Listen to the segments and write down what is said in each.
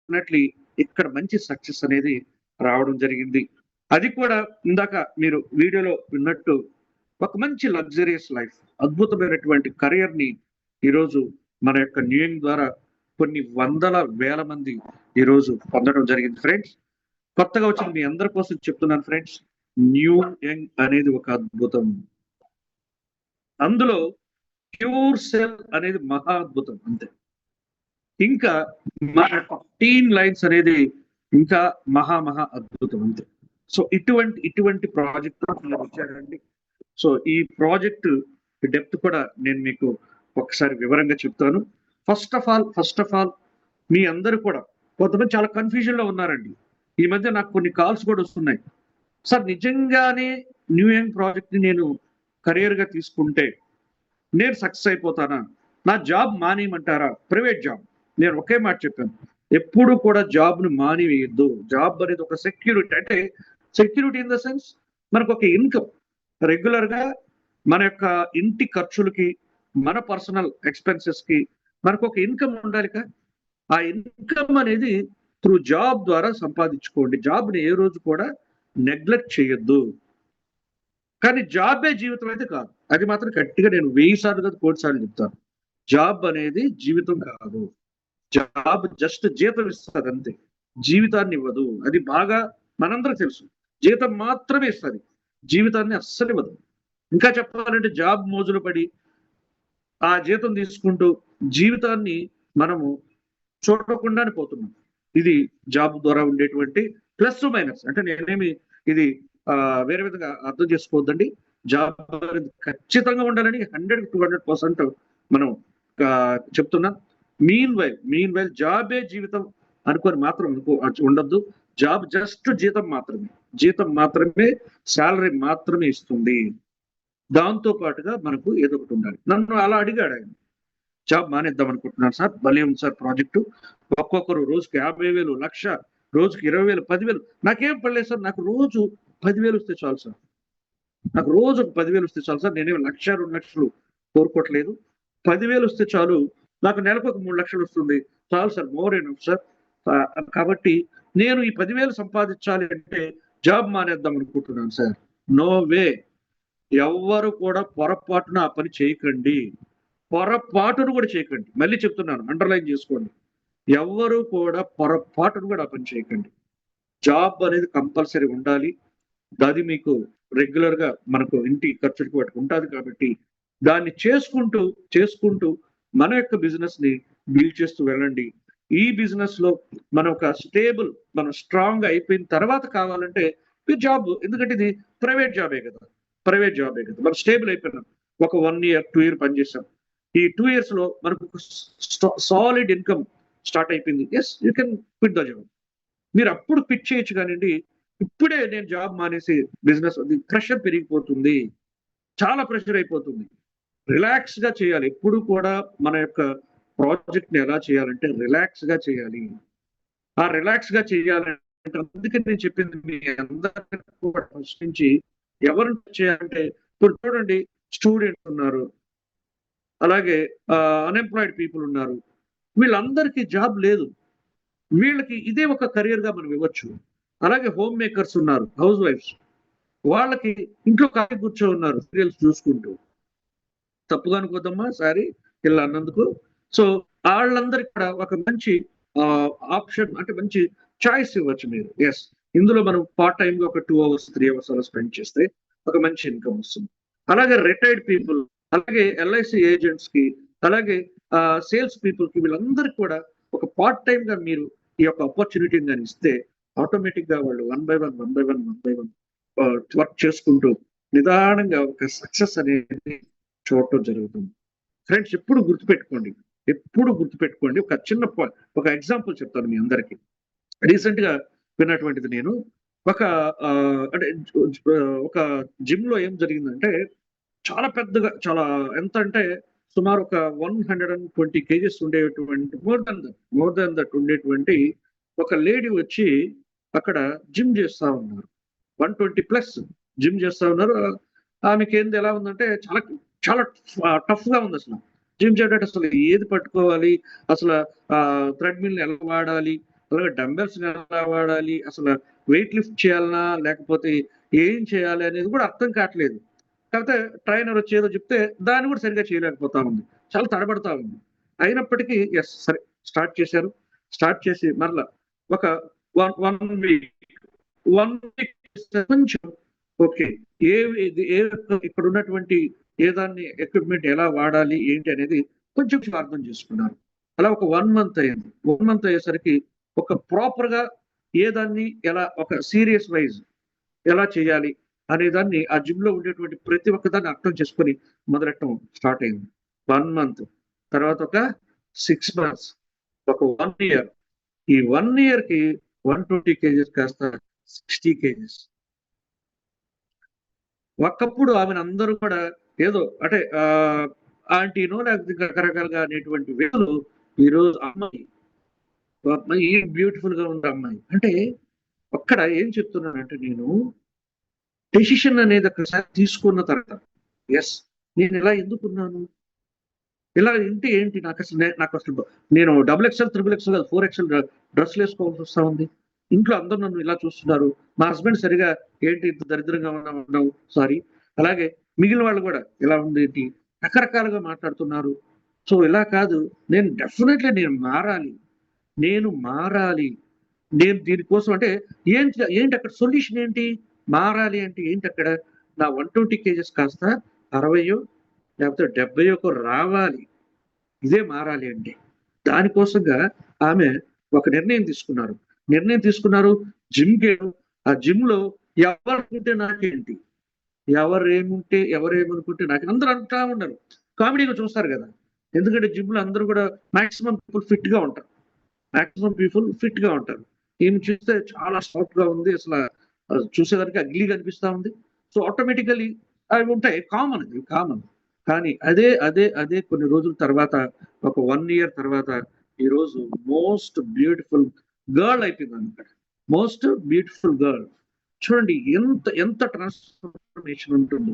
Definitely ఇక్కడ మంచి success అనేది రావడం జరిగింది. అది కూడా ఇందాక మీరు వీడియోలో విన్నట్టు ఒక మంచి లగ్జరియస్ లైఫ్, అద్భుతమైనటువంటి కెరియర్‌ని ఈరోజు మన యొక్క న్యూ యంగ్ ద్వారా కొన్ని వందల వేల మంది ఈరోజు పొందడం జరిగింది ఫ్రెండ్స్. కొత్తగా వచ్చిన మీ అందరి కోసం చెప్తున్నాను ఫ్రెండ్స్. న్యూ యంగ్ అనేది ఒక అద్భుతం. అందులో ప్యూర్ సెల్ అనేది మహా అద్భుతం అంతే. ఇంకా మన యొక్క టీన్ లైన్స్ అనేది ఇంకా మహా అద్భుతం అంతే. సో ఇటువంటి ప్రాజెక్ట్ మీరు వచ్చారండి. సో ఈ ప్రాజెక్ట్ డెప్త్ కూడా నేను మీకు ఒకసారి వివరంగా చెప్తాను. ఫస్ట్ ఆఫ్ ఆల్ మీ అందరూ కూడా కొంతమంది చాలా కన్ఫ్యూజన్ లో ఉన్నారండి. ఈ మధ్య నాకు కొన్ని కాల్స్ కూడా వస్తున్నాయి. సార్ నిజంగానే న్యూ యంగ్ ప్రాజెక్ట్ ని నేను కెరియర్ గా తీసుకుంటే నేను సక్సెస్ అయిపోతానా? నా జాబ్ మానేయమంటారా? Private job. నేను ఒకే మాట చెప్పాను, ఎప్పుడు కూడా జాబ్ ను మానివేయద్దు. జాబ్ అనేది ఒక సెక్యూరిటీ. అంటే సెక్యూరిటీ ఇన్ ద సెన్స్ మనకు ఒక ఇన్కమ్ రెగ్యులర్ గా మన యొక్క ఇంటి ఖర్చులకి, మన పర్సనల్ ఎక్స్పెన్సెస్ కి మనకు ఒక ఇన్కమ్ ఉండాలి కదా. ఆ ఇన్కమ్ అనేది త్రూ జాబ్ ద్వారా సంపాదించుకోండి. జాబ్ ని ఏ రోజు కూడా నెగ్లెక్ట్ చేయొద్దు. కానీ జాబే జీవితం అయితే కాదు. అది మాత్రం గట్టిగా నేను 1000 సార్లు కాదు, 1,00,00,000 సార్లు చెప్తాను. జాబ్ అనేది జీవితం కాదు. జాబ్ జస్ట్ జీతం ఇస్తుంది అంతే, జీవితాన్ని ఇవ్వదు. అది బాగా మనందరికి తెలుసు. జీతం మాత్రమే ఇస్తుంది, జీవితాన్ని అస్సలు ఇవ్వదు. ఇంకా చెప్పాలంటే జాబ్ మోజులు పడి ఆ జీతం తీసుకుంటూ జీవితాన్ని మనము చూడకుండానే పోతున్నాం. ఇది జాబ్ ద్వారా ఉండేటువంటి ప్లస్ మైనస్. అంటే నేనేమి ఇది వేరే విధంగా అర్థం చేసుకోవద్దండి. జాబ్ అనేది ఖచ్చితంగా ఉండాలని 100-200% మనం చెప్తున్నాం. మీన్ వైల్ జాబే జీవితం అనుకొని మాత్రం ఉండద్దు. జాబ్ జస్ట్ జీతం మాత్రమే శాలరీ మాత్రమే ఇస్తుంది. దాంతో పాటుగా మనకు ఏదో ఒకటి ఉండాలి. నన్ను అలా అడిగాడు ఆయన, జాబ్ మానేద్దాం అనుకుంటున్నాను సార్, భలే ఉంది సార్ ప్రాజెక్టు, ఒక్కొక్కరు రోజుకి 50,000, 1,00,000, రోజుకి 20,000, 10,000. నాకేం పడలేదు సార్, నాకు రోజు 10,000 వస్తే చాలు సార్, నాకు రోజు 10,000 వస్తే చాలు సార్. నేనేమి 1,00,000, 2,00,000 కోరుకోవట్లేదు. 10,000 వస్తే చాలు. నాకు నెలకు ఒక 3,00,000 వస్తుంది చాలు సార్, మోర్ ఎనఫ్ సార్. కాబట్టి నేను ఈ 10,000 సంపాదించాలి అంటే జాబ్ మానేద్దాం అనుకుంటున్నాను సార్. No way. ఎవ్వరు కూడా పొరపాటున ఆ పని చేయకండి. పొరపాటును కూడా చేయకండి. మళ్ళీ చెప్తున్నాను, అండర్లైన్ చేసుకోండి. ఎవ్వరు కూడా పొరపాటును కూడా ఆ పని చేయకండి. జాబ్ అనేది కంపల్సరీ ఉండాలి. అది మీకు రెగ్యులర్ గా మనకు ఇంటి ఖర్చులకు వాటికి ఉంటుంది. కాబట్టి దాన్ని చేసుకుంటూ మన యొక్క బిజినెస్ ని బిల్డ్ చేస్తూ వెళ్ళండి. ఈ బిజినెస్ లో మనం ఒక మనం స్ట్రాంగ్ అయిపోయిన తర్వాత కావాలంటే మీరు జాబ్, ఎందుకంటే ఇది ప్రైవేట్ జాబే కదా, మనం స్టేబుల్ అయిపోయినాం. ఒక 1 year 2 year పనిచేసాం. ఈ 2 years లో మనకు సాలిడ్ ఇన్కమ్ స్టార్ట్ అయిపోయింది. Yes, you can quit the job. మీరు అప్పుడు క్విట్ చేయొచ్చు. కానివ్వండి, ఇప్పుడే నేను జాబ్ మానేసి బిజినెస్, ప్రెషర్ పెరిగిపోతుంది, చాలా ప్రెషర్ అయిపోతుంది. రిలాక్స్ గా చేయాలి. ఎప్పుడు కూడా మన యొక్క ప్రాజెక్ట్ ని ఎలా చేయాలంటే రిలాక్స్ గా చేయాలి. ఆ రిలాక్స్ గా చేయాలంటే అందుకని నేను చెప్పింది మీ అందరికీ కూడా ఫస్ట్ నుంచి ఎవరు చేయాలంటే, ఇప్పుడు చూడండి, స్టూడెంట్స్ ఉన్నారు, అలాగే అన్ఎంప్లాయిడ్ పీపుల్ ఉన్నారు. వీళ్ళందరికీ జాబ్ లేదు. వీళ్ళకి ఇదే ఒక కెరియర్ గా మనం ఇవ్వచ్చు. అలాగే హోమ్ మేకర్స్ ఉన్నారు, హౌస్ వైఫ్స్, వాళ్ళకి ఇంట్లో ఖాళీ కూర్చో ఉన్నారు సీరియల్స్ చూసుకుంటూ. తప్పుగా అనుకోదమ్మా సారీ ఇలా అన్నందుకు. సో వాళ్ళందరికీ కూడా ఒక మంచి ఆప్షన్, అంటే మంచి చాయిస్ ఇవ్వచ్చు మీరు. ఎస్, ఇందులో మనం పార్ట్ టైం గా ఒక 2 hours 3 hours అలా స్పెండ్ చేస్తే ఒక మంచి ఇన్కమ్ వస్తుంది. అలాగే రిటైర్డ్ పీపుల్, అలాగే ఎల్ఐసి ఏజెంట్స్ కి, అలాగే సేల్స్ పీపుల్ కి, వీళ్ళందరికీ కూడా ఒక పార్ట్ టైం గా మీరు ఈ యొక్క ఆపర్చునిటీని కానీ ఇస్తే ఆటోమేటిక్ గా వాళ్ళు వన్ బై వన్ వర్క్ చేసుకుంటూ నిదానంగా ఒక సక్సెస్ అనేది చూడటం జరుగుతుంది. ఫ్రెండ్స్, ఎప్పుడు గుర్తుపెట్టుకోండి. ఒక ఎగ్జాంపుల్ చెప్తాను మీ అందరికి. రీసెంట్ గా విన్నటువంటిది నేను. ఒక అంటే ఒక జిమ్ లో ఏం జరిగిందంటే, చాలా పెద్దగా, చాలా ఎంత అంటే సుమారు ఒక 120 kgs ఉండేటువంటి, మోర్ దాన్ దట్ ఉండేటువంటి ఒక లేడీ వచ్చి అక్కడ జిమ్ చేస్తా ఉన్నారు. 120+ జిమ్ చేస్తా ఉన్నారు. ఆమెకి ఏంది ఎలా ఉందంటే చాలా చాలా టఫ్ గా ఉంది అసలు. జిమ్ చేయడానికి అసలు ఏది పట్టుకోవాలి, అసలు థ్రెడ్మిల్ ఎలా వాడాలి, అలాగే డంబెల్స్ ఎలా వాడాలి, అసలు వెయిట్ లిఫ్ట్ చేయాలనా లేకపోతే ఏం చేయాలి అనేది కూడా అర్థం కావట్లేదు. కాకపోతే ట్రైనర్ వచ్చి ఏదో చెప్తే దాన్ని కూడా సరిగ్గా చేయలేకపోతా ఉంది. చాలా తడబడతా ఉంది. అయినప్పటికీ సరే స్టార్ట్ చేశారు. స్టార్ట్ చేసి మరలా ఒక 1 వీక్ కొంచెం ఓకే. ఏ ఏ ఇక్కడ ఉన్నటువంటి ఏదాన్ని ఎక్విప్మెంట్ ఎలా వాడాలి ఏంటి అనేది కొంచెం అర్థం చేసుకున్నారు. అలా ఒక 1 మంత్ అయింది. 1 మంత్ అయ్యేసరికి ఒక ప్రాపర్ గా ఏదాన్ని ఎలా ఒక సీరియస్ వైజ్ ఎలా చేయాలి అనే దాన్ని ఆ జిమ్ లో ఉండేటువంటి ప్రతి ఒక్కదాన్ని అర్థం చేసుకొని మొదలెట్టడం స్టార్ట్ అయింది. 1 మంత్ తర్వాత ఒక 6 మంత్స్, ఒక 1 ఇయర్. ఈ 1 ఇయర్ కి 120 కేజీస్ కాస్త 60 కేజీస్. ఒకప్పుడు ఆమెను అందరూ కూడా ఏదో అంటే ఆంటీనో లేకపోతే రకరకాలుగా అనేటువంటి వ్యక్తులు ఈరోజు అమ్మాయి బ్యూటిఫుల్ గా ఉంది అమ్మాయి అంటే అక్కడ ఏం చెప్తున్నానంటే నేను డెసిషన్ అనేది ఒకసారి తీసుకున్న తర్వాత నేను ఇలా ఎందుకున్నాను, ఇలా ఇంటి ఏంటి నాకు అసలు నేను XXL, XXL కాదు 4XL డ్రెస్సులు వేసుకోవాల్సి వస్తా ఉంది. ఇంట్లో అందరూ నన్ను ఇలా చూస్తున్నారు. మా హస్బెండ్ సరిగా ఏంటి ఇంత దరిద్రంగా ఉన్నావు సారీ, అలాగే మిగిలిన వాళ్ళు కూడా ఇలా ఉంది ఏంటి రకరకాలుగా మాట్లాడుతున్నారు. సో ఇలా కాదు, నేను డెఫినెట్లీ నేను మారాలి. నేను దీనికోసం అంటే ఏంటి అక్కడ సొల్యూషన్ ఏంటి, మారాలి అంటే ఏంటి అక్కడ నా 120 కేజెస్ కాస్త 60 లేకపోతే 70 రావాలి. ఇదే మారాలి అంటే దానికోసంగా ఆమె ఒక నిర్ణయం తీసుకున్నారు. జిమ్కి ఆ జిమ్ లో ఎవరుంటే నాకేంటి, ఎవరేమనుకుంటే నాకు అందరూ అంటా ఉన్నారు. కామెడీగా చూస్తారు కదా, ఎందుకంటే జిమ్ లో అందరూ కూడా మాక్సిమం పీపుల్ ఫిట్ గా ఉంటారు. ఈమె చూస్తే చాలా సాఫ్ట్ గా ఉంది, అసలు చూసేదానికి అగ్లీగా అనిపిస్తా ఉంది. సో ఆటోమేటికలీ అవి ఉంటాయి, కామన్. కానీ అదే కొన్ని రోజుల తర్వాత ఒక 1 ఇయర్ తర్వాత ఈ రోజు మోస్ట్ బ్యూటిఫుల్ గర్ల్ అయిపోయింది అనమాట. Most beautiful girl. చూడండి ఎంత ట్రాన్స్ఫర్మేషన్ ఉంటుందో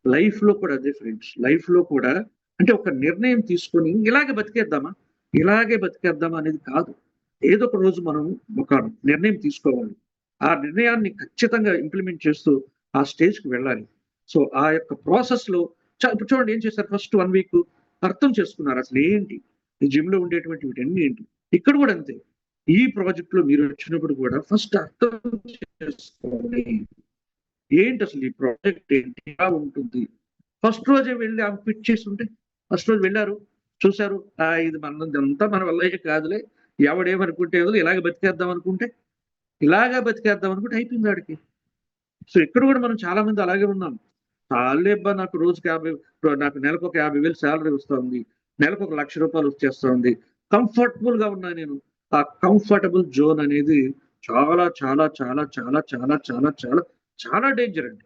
లైఫ్ లో కూడా. అదే ఫ్రెండ్స్, లైఫ్ లో కూడా అంటే ఒక నిర్ణయం తీసుకొని ఇలాగే బతికేద్దామా అనేది కాదు. ఏదో ఒక రోజు మనం ఒక నిర్ణయం తీసుకోవాలి. ఆ నిర్ణయాన్ని ఖచ్చితంగా ఇంప్లిమెంట్ చేస్తూ ఆ స్టేజ్ కి వెళ్ళాలి. సో ఆ యొక్క ప్రాసెస్ లో ఇప్పుడు చూడండి ఏం చేశారు. ఫస్ట్ 1 వీక్ అర్థం చేసుకున్నారు అసలు ఏంటి ఈ జిమ్ లో ఉండేటువంటి వీటన్ని ఏంటి. ఇక్కడ కూడా అంతే, ఈ ప్రాజెక్ట్ లో మీరు వచ్చినప్పుడు కూడా ఫస్ట్ అర్థం చేసుకోవాలి ఏంటి అసలు ఈ ప్రాజెక్ట్ ఏంటి, ఎలా ఉంటుంది. ఫస్ట్ రోజే వెళ్ళి ఆమె ఫిట్ చేసి ఉంటే, ఫస్ట్ రోజు వెళ్ళారు, చూశారు, ఇది అంతా మన వల్ల కాదులే, ఎవడేమనుకుంటే ఇలాగే బతికేద్దాం అనుకుంటే అయిపోయింది వాడికి. సో ఇక్కడ కూడా మనం చాలా మంది అలాగే ఉన్నాం. చాలేబ్బా నాకు రోజుకి నాకు నెలకు ఒక 50,000 శాలరీ వస్తుంది, నెలకు ఒక ₹1,00,000 వచ్చేస్తుంది, కంఫర్టబుల్ గా ఉన్నా నేను. ఆ కంఫర్టబుల్ జోన్ అనేది చాలా చాలా చాలా చాలా చాలా చాలా చాలా చాలా డేంజర్ అండి.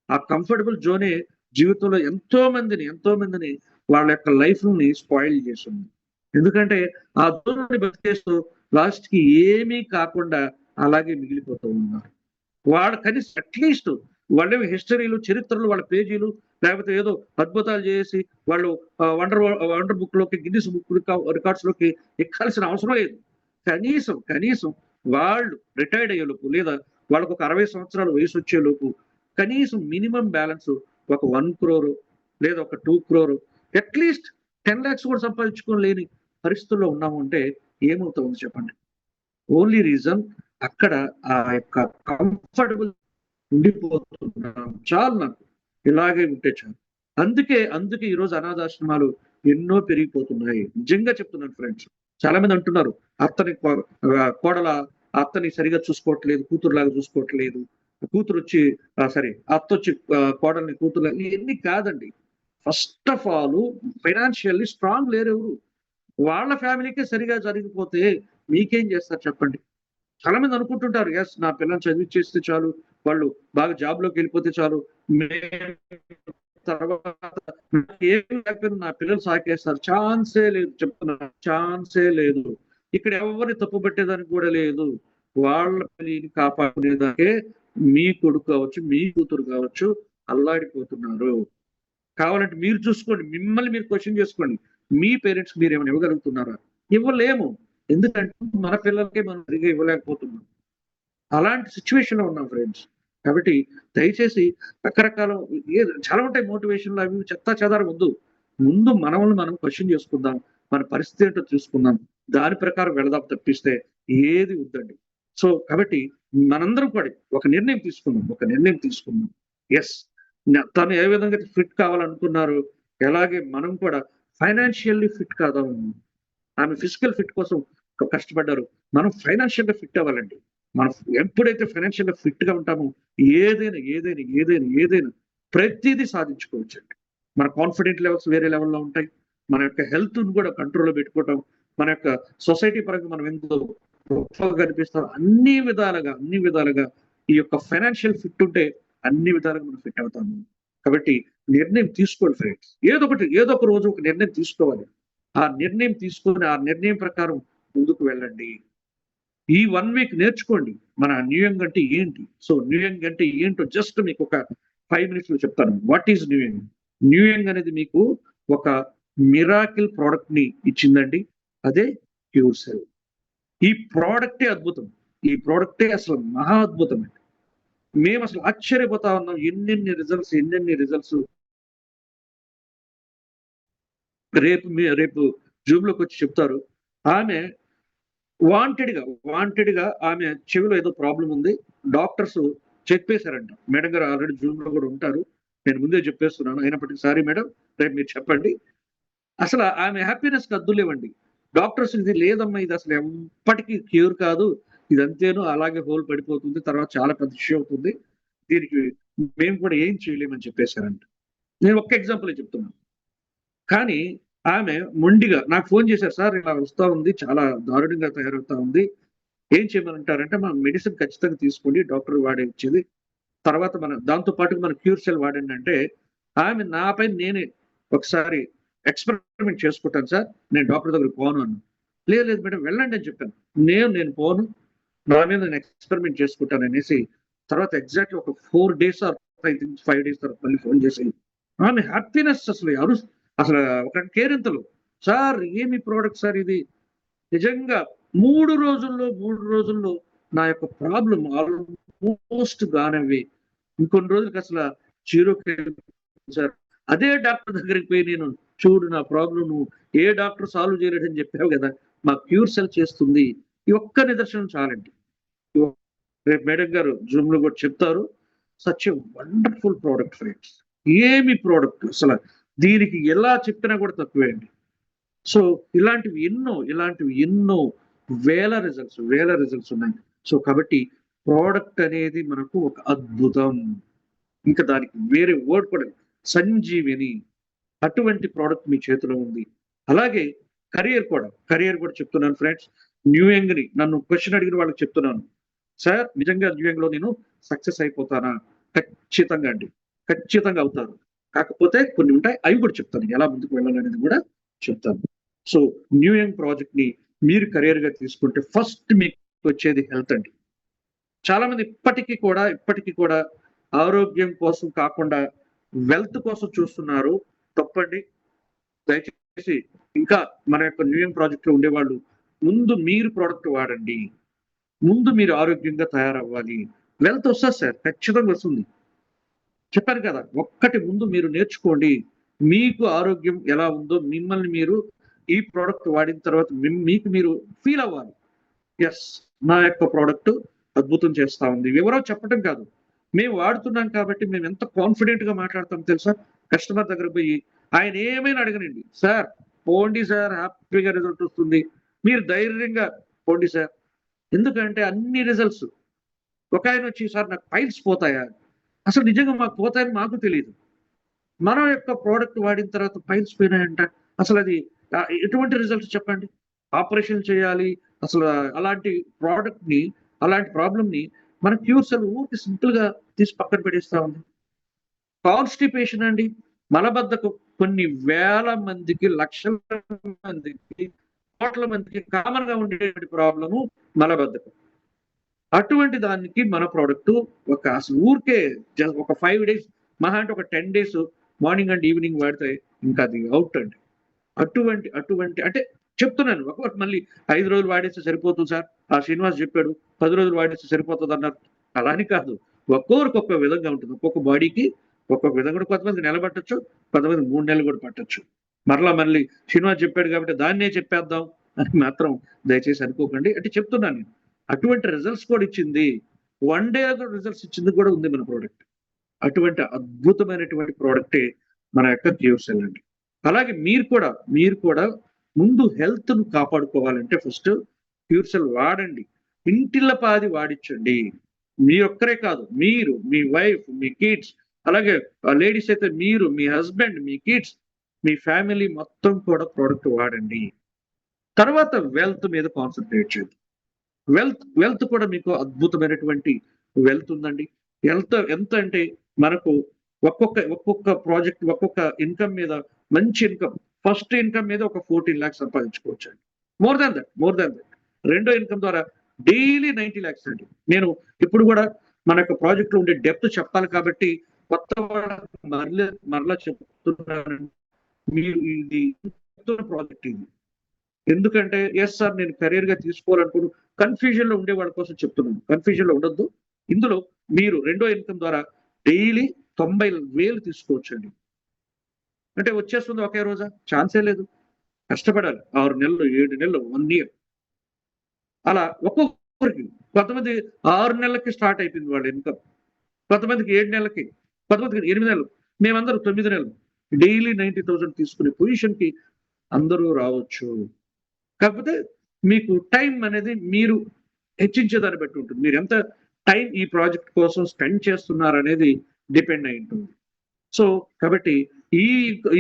ఆ కంఫర్టబుల్ జోనే జీవితంలో ఎంతో మందిని వాళ్ళ యొక్క లైఫ్ ని స్పాయిల్ చేస్తుంది. ఎందుకంటే ఆ జోన్ బతికేస్తూ లాస్ట్ కి ఏమీ కాకుండా అలాగే మిగిలిపోతూ ఉన్నారు. వాళ్ళ కనీసం అట్లీస్ట్ వాళ్ళ హిస్టరీలు, చరిత్రలు, వాళ్ళ పేజీలు లేకపోతే ఏదో అద్భుతాలు చేసి వాళ్ళు వండర్ బుక్ లోకి, గిన్నిస్ బుక్ రికార్డ్స్ లోకి ఎక్కాల్సిన అవసరం లేదు. కనీసం వాళ్ళు రిటైర్డ్ అయ్యేలోపు లేదా వాళ్ళకు ఒక 60 సంవత్సరాల వయసు వచ్చేలోపు కనీసం మినిమం బ్యాలెన్స్ ఒక 1 crore లేదా ఒక 2 crore అట్లీస్ట్ 10 lakhs కూడా సంపాదించుకోలేని పరిస్థితుల్లో ఉన్నాము అంటే ఏమవుతుంది చెప్పండి. ఓన్లీ రీజన్ అక్కడ ఆ యొక్క కంఫర్టబుల్ ఉండిపోతున్నాం. చాలు, నాకు ఇలాగే ఉంటే చాలు. అందుకే ఈరోజు అనాథాశ్రమాలు ఎన్నో పెరిగిపోతున్నాయి. నిజంగా చెప్తున్నాను ఫ్రెండ్స్. చాలా మంది అంటున్నారు అత్తని సరిగా చూసుకోవట్లేదు, కూతురులాగా చూసుకోవట్లేదు, కూతురు వచ్చి అత్త వచ్చి కోడల్ని కూతురు. ఇవన్నీ కాదండి. First of all financially strong లేరు ఎవరు. వాళ్ళ ఫ్యామిలీకే సరిగా జరిగిపోతే మీకేం చేస్తారు చెప్పండి. చాలా మంది అనుకుంటుంటారు, నా పిల్లల్ని చదివిచ్చేస్తే చాలు, వాళ్ళు బాగా జాబ్ లోకి వెళ్ళిపోతే చాలు, తర్వాత ఏం లేకపోయినా నా పిల్లలు సాకేస్తారు. ఛాన్సే లేదు, చెప్తున్నా, ఛాన్సే లేదు. ఇక్కడ ఎవరిని తప్పు పట్టేదానికి కూడా లేదు. వాళ్ళ పిల్లని కాపాడుకునేదానికే మీ కొడుకు కావచ్చు, మీ కూతురు కావచ్చు అల్లాడిపోతున్నారు. కావాలంటే మీరు చూసుకోండి, మిమ్మల్ని మీరు క్వశ్చన్ చేసుకోండి. మీ పేరెంట్స్ మీరు ఏమైనా ఇవ్వగలుగుతున్నారా? ఇవ్వలేము. ఎందుకంటే మన పిల్లలకే మనం సరిగా ఇవ్వలేకపోతున్నాం. అలాంటి సిచ్యువేషన్ లో ఉన్నాం ఫ్రెండ్స్. కాబట్టి దయచేసి రకరకాల చాలా ఉంటాయి మోటివేషన్లు అవి చెత్తా చెదారం వద్దు. ముందు మనల్ని మనం క్వెషన్ చేసుకుందాం. మన పరిస్థితి ఏంటో చూసుకుందాం. దాని ప్రకారం వెళదాం తప్పిస్తే ఏది వద్దండి. సో కాబట్టి మనందరం కూడా ఒక నిర్ణయం తీసుకుందాం. ఒక నిర్ణయం తీసుకుందాం. యెస్. తను ఏ విధంగా ఫిట్ కావాలనుకున్నారో, అలాగే మనం కూడా ఫైనాన్షియల్లీ ఫిట్ కాదాం. ఆమె ఫిజికల్ ఫిట్ కోసం కష్టపడ్డారు. మనం ఫైనాన్షియల్‌గా ఫిట్ అవ్వాలండి. మనం ఎప్పుడైతే ఫైనాన్షియల్‌గా ఫిట్‌గా ఉంటామో ఏదైనా ప్రతీదీ సాధించుకోవచ్చండి. మన కాన్ఫిడెంట్ లెవెల్స్ వేరే లెవెల్‌లో ఉంటాయి. మన యొక్క హెల్త్‌ని కూడా కంట్రోల్‌లో పెట్టుకోవటం, మన యొక్క సొసైటీ పరంగా మనం ఎంతో గొప్పగా కనిపిస్తాం. అన్ని విధాలుగా ఈ యొక్క ఫైనాన్షియల్ ఫిట్ ఉంటే అన్ని విధాలుగా మనం ఫిట్ అవుతాము. కాబట్టి నిర్ణయం తీసుకోండి ఫ్రెండ్స్. ఏదో ఒక రోజు ఒక నిర్ణయం తీసుకోవాలి. ఆ నిర్ణయం తీసుకొని, ఆ నిర్ణయం ప్రకారం ముందుకు వెళ్ళండి. ఈ 1 వీక్ నేర్చుకోండి. మన న్యూ యంగ్ అంటే ఏంటి? సో న్యూ యంగ్ అంటే ఏంటో జస్ట్ మీకు ఒక 5 మినిట్స్‌లో చెప్తాను. What is new young? New young అనేది మీకు ఒక మిరాకిల్ ప్రొడక్ట్ ని ఇచ్చిందండి. అదే క్యూర్ సెల్. ఈ ప్రొడక్టే అద్భుతం. ఈ ప్రొడక్టే అసలు మహా అద్భుతం అండి. మేమసలు ఆశ్చర్యపోతా ఉన్నాం. ఎన్నెన్ని రిజల్ట్స్ రేపు జూమ్‌లోకొచ్చి చెప్తారు. ఆమె వాంటెడ్‌గా ఆమె చెవిలో ఏదో ప్రాబ్లమ్ ఉంది. డాక్టర్స్ చెప్పేసారంట. మేడం గారు ఆల్రెడీ జూమ్‌లో కూడా ఉంటారు. నేను ముందే చెప్పేస్తున్నాను. అయినప్పటికీ సారీ మేడం రేపు మీరు చెప్పండి. అసల ఆమె హ్యాపీనెస్‌కి హద్దులేవండి. డాక్టర్స్ ఇది లేదమ్మా ఇది అసలు ఎప్పటికి క్యూర్ కాదు. ఇదంతేను అలాగే హోల్ పడిపోతుంది. తర్వాత చాలా పెద్ద ఇష్యూ అవుతుంది. దీనికి మేము కూడా ఏం చేయలేమని చెప్పేసారంట. నేను ఒక్క ఎగ్జాంపులే చెప్తున్నాను. కానీ ఆమె మొండిగా నాకు ఫోను చేశారు. సార్ ఇలా వస్తా ఉంది. చాలా దారుణంగా తయారవుతా ఉంది. ఏం చేయమనంటారంటే, మనం మెడిసిన్ ఖచ్చితంగా తీసుకోండి. డాక్టర్ వాడే ఇచ్చేది. తర్వాత దాంతో పాటుగా మన క్యూర్ సెల్ వాడండి అంటే, ఆమె నాపై నేనే ఒకసారి ఎక్స్‌పెరిమెంట్ చేసుకుంటాను సార్. నేను డాక్టర్ దగ్గరికి పోను అన్నా. లేదు మేడం వెళ్ళండి అని చెప్పాను. నేను పోను. నా మీద నేను ఎక్స్‌పెరిమెంట్ చేసుకుంటాననేసి తర్వాత ఎగ్జాక్ట్‌లీ ఒక 4 days or I think 5 days తర్వాత మళ్ళీ ఫోను చేసి ఆమె హ్యాపీనెస్ అసలు ఒక కేరింతలు. సార్ ఏమి ప్రొడక్ట్ సార్ ఇది? నిజంగా 3 రోజుల్లో నా యొక్క ప్రాబ్లమ్ ఆల్‌మోస్ట్ గానవ్వి. ఇంకొన్ని రోజులకి అసల జీరోకెళ్ళిపోయింది సార్. అదే డాక్టర్ దగ్గరికి పోయి నేను చూడు నా ప్రాబ్లమ్ నువ్వు ఏ డాక్టర్ సాల్వ్ చేయలేడని చెప్పావు గదా! మా క్యూర్ సెల్ చేస్తుంది. ఈ ఒక్క నిదర్శనం చాలండి. రేపు మేడం గారు జూమ్‌లో కూడా చెప్తారు. Such a wonderful product friends. ఏమి ప్రొడక్ట్ అసల దీనికి ఎలా చెప్పినా కూడా తక్కువే అండి. సో ఇలాంటివి ఎన్నో వేల రిజల్ట్స్ ఉన్నాయి. సో కాబట్టి ప్రొడక్ట్ అనేది మనకు ఒక అద్భుతం. ఇంకా దానికి వేరే వర్డ్ కూడా లేదు. సంజీవిని. అటువంటి ప్రొడక్ట్ మీ చేతిలో ఉంది. అలాగే కరియర్ కూడా చెప్తున్నాను ఫ్రెండ్స్. న్యూ యంగ్‌ని నన్ను క్వెషన్ అడిగిన వాళ్ళకి చెప్తున్నాను. సార్ నిజంగా న్యూ యంగ్‌లో నేను సక్సెస్ అయిపోతానా? ఖచ్చితంగా అండి. ఖచ్చితంగా అవుతారు. కాకపోతే కొన్ని ఉంటాయి. అవి కూడా చెప్తాను. ఎలా ముందుకు వెళ్ళాలనేది కూడా చెప్తాను. సో న్యూ యంగ్ ప్రాజెక్ట్‌ని మీరు కరియర్‌గా తీసుకుంటే ఫస్ట్ మీకొచ్చేది హెల్త్ అండి. చాలా మంది ఇప్పటికి కూడా ఆరోగ్యం కోసం కాకుండా వెల్త్ కోసం చూస్తున్నారు. తప్పండి. దయచేసి ఇంకా మన యొక్క న్యూ యంగ్ ప్రాజెక్ట్‌లో ఉండేవాళ్ళు ముందు మీరు ప్రొడక్ట్ వాడండి. ముందు మీరు ఆరోగ్యంగా తయారవ్వాలి. వెల్త్ వస్తది సార్. ఖచ్చితంగా వస్తుంది. చెప్పాను కదా! ఒక్కటి ముందు మీరు నేర్చుకోండి. మీకు ఆరోగ్యం ఎలా ఉందో మిమ్మల్ని మీరు ఈ ప్రొడక్ట్ వాడిన తర్వాత మీకు మీరు ఫీల్ అవ్వాలి. యెస్. నా యొక్క ప్రొడక్ట్ అద్భుతం చేస్తా ఉంది. వివరాలు చెప్పటం కాదు. మేము వాడుతున్నాం కాబట్టి మేము ఎంత కాన్ఫిడెంట్‌గా మాట్లాడతామో తెలుసా? కస్టమర్ దగ్గరకు పోయి ఆయన ఏమైనా అడగనండి. సార్ పోండి సార్ హ్యాపీగా రిజల్ట్ వస్తుంది. మీరు ధైర్యంగా పోండి సార్. ఎందుకంటే అన్ని రిజల్ట్స్ ఒకాయనొచ్చి సార్ నాకు పైల్స్ పోతాయా? అసలు నిజంగా మాకు పోతాయని మాకు తెలీదు. మన యొక్క ప్రొడక్ట్ వాడిన తర్వాత పైల్స్ పోయినాయంట. అసలది ఎటువంటి రిజల్ట్స్ చెప్పండి? ఆపరేషన్ చేయాలి. అసలు అలాంటి ప్రొడక్ట్‌ని, అలాంటి ప్రాబ్లమ్‌ని మన క్యూర్ సెల్ ఊరికే సింపుల్‌గా తీసి పక్కన పెట్టేస్తా ఉంది. కాన్‌స్టిపేషన్ అండి. మలబద్ధకం కొన్ని వేల మందికి, లక్షల మందికి, కోట్ల మందికి కామన్‌గా ఉండేటువంటి ప్రాబ్లము మలబద్ధకం. అటువంటి దానికి మన ప్రొడక్ట్ అసలు ఊరికే ఒక 5 డేస్ మహా అంటే ఒక 10 డేస్ మార్నింగ్ అండ్ ఈవినింగ్ వాడితే ఇంకా అది ఔట్ అండి. అటువంటి అంటే చెప్తున్నాను. ఒక్కొక్కటి మళ్ళీ 5 రోజులు వాడేస్తే సరిపోతుంది సార్. ఆ శ్రీనివాస్ చెప్పాడు 10 రోజులు వాడేస్తే సరిపోతుంది అన్నారు. అలా అని కాదు. ఒక్కొక్కరికి ఒక్కో విధంగా ఉంటుంది. ఒక్కొక్క బాడీకి ఒక్కొక్క విధంగా కూడా కొంతమందికి నెల పట్టొచ్చు. కొంతమందికి 3 నెలలు కూడా పట్టొచ్చు. మళ్ళీ శ్రీనివాస్ చెప్పాడు కాబట్టి దాన్నే చెప్పేద్దాం అని మాత్రం దయచేసి అనుకోకండి. అంటే చెప్తున్నాను నేను. అటువంటి రిజల్ట్స్ కూడా ఇచ్చింది. 1 డే రిజల్ట్స్ ఇచ్చింది కూడా ఉంది మన ప్రోడక్ట్. అటువంటి అద్భుతమైనటువంటి ప్రోడక్టే మన యొక్క క్యూర్సెల్ అండి. అలాగే మీరు కూడా ముందు హెల్త్‌ను కాపాడుకోవాలంటే ఫస్ట్ క్యూర్సెల్ వాడండి. ఇంటిల్లపాది వాడించండి. మీరొక్కరే కాదు. మీరు, మీ వైఫ్, మీ కిడ్స్ అలాగే లేడీస్ అయితే మీరు, మీ హస్బెండ్, మీ కిడ్స్, మీ ఫ్యామిలీ మొత్తం కూడా ప్రొడక్ట్ వాడండి. తర్వాత వెల్త్ మీద కాన్సంట్రేట్ చేయండి. వెల్త్ కూడా మీకు అద్భుతమైనటువంటి వెల్త్ ఉందండి. ఎంత అంటే మనకు ఒక్కొక్క ప్రాజెక్ట్ ఒక్కొక్క ఇన్కమ్ మీద మంచి ఇన్కమ్ ఫస్ట్ ఇన్కమ్ మీద ఒక 14 lakhs సంపాదించుకోవచ్చండి. More than that. రెండో ఇన్కమ్ ద్వారా డైలీ 90 lakhs అండి. నేను ఇప్పుడు కూడా మన యొక్క ప్రాజెక్ట్ లో ఉండే డెప్త్ చెప్పాలి కాబట్టి కొత్త మరలా చెప్తున్నాను. మీరు ఇది ప్రాజెక్ట్ ఇది. ఎందుకంటే ఎస్ సార్ నేను కెరీర్ గా తీసుకోవాలనుకోను కన్ఫ్యూజన్ లో ఉండే వాళ్ళ కోసం చెప్తున్నాను. కన్ఫ్యూజన్ లో ఉండొద్దు. ఇందులో మీరు రెండో ఇన్కమ్ ద్వారా డైలీ 90,000 తీసుకోవచ్చండి. అంటే వచ్చేస్తుంది ఒకే రోజా? ఛాన్సే లేదు. కష్టపడాలి. 6 నెలలు, 7 నెలలు, 1 year. అలా ఒక్కొక్కరికి కొంతమంది 6 నెలలకి స్టార్ట్ అయిపోయింది వాళ్ళ ఇన్కమ్. కొంతమందికి 7 నెలలకి, కొంతమందికి 8 నెలలు. మేమందరూ 9 నెలలు. డైలీ 90,000 తీసుకునే పొజిషన్ కి అందరూ రావచ్చు. కాకపోతే మీకు టైం అనేది మీరు హెచ్చించేదాన్ని బట్టి ఉంటుంది. మీరు ఎంత టైం ఈ ప్రాజెక్ట్ కోసం స్పెండ్ చేస్తున్నారు అనేది డిపెండ్ అయి ఉంటుంది. సో కాబట్టి ఈ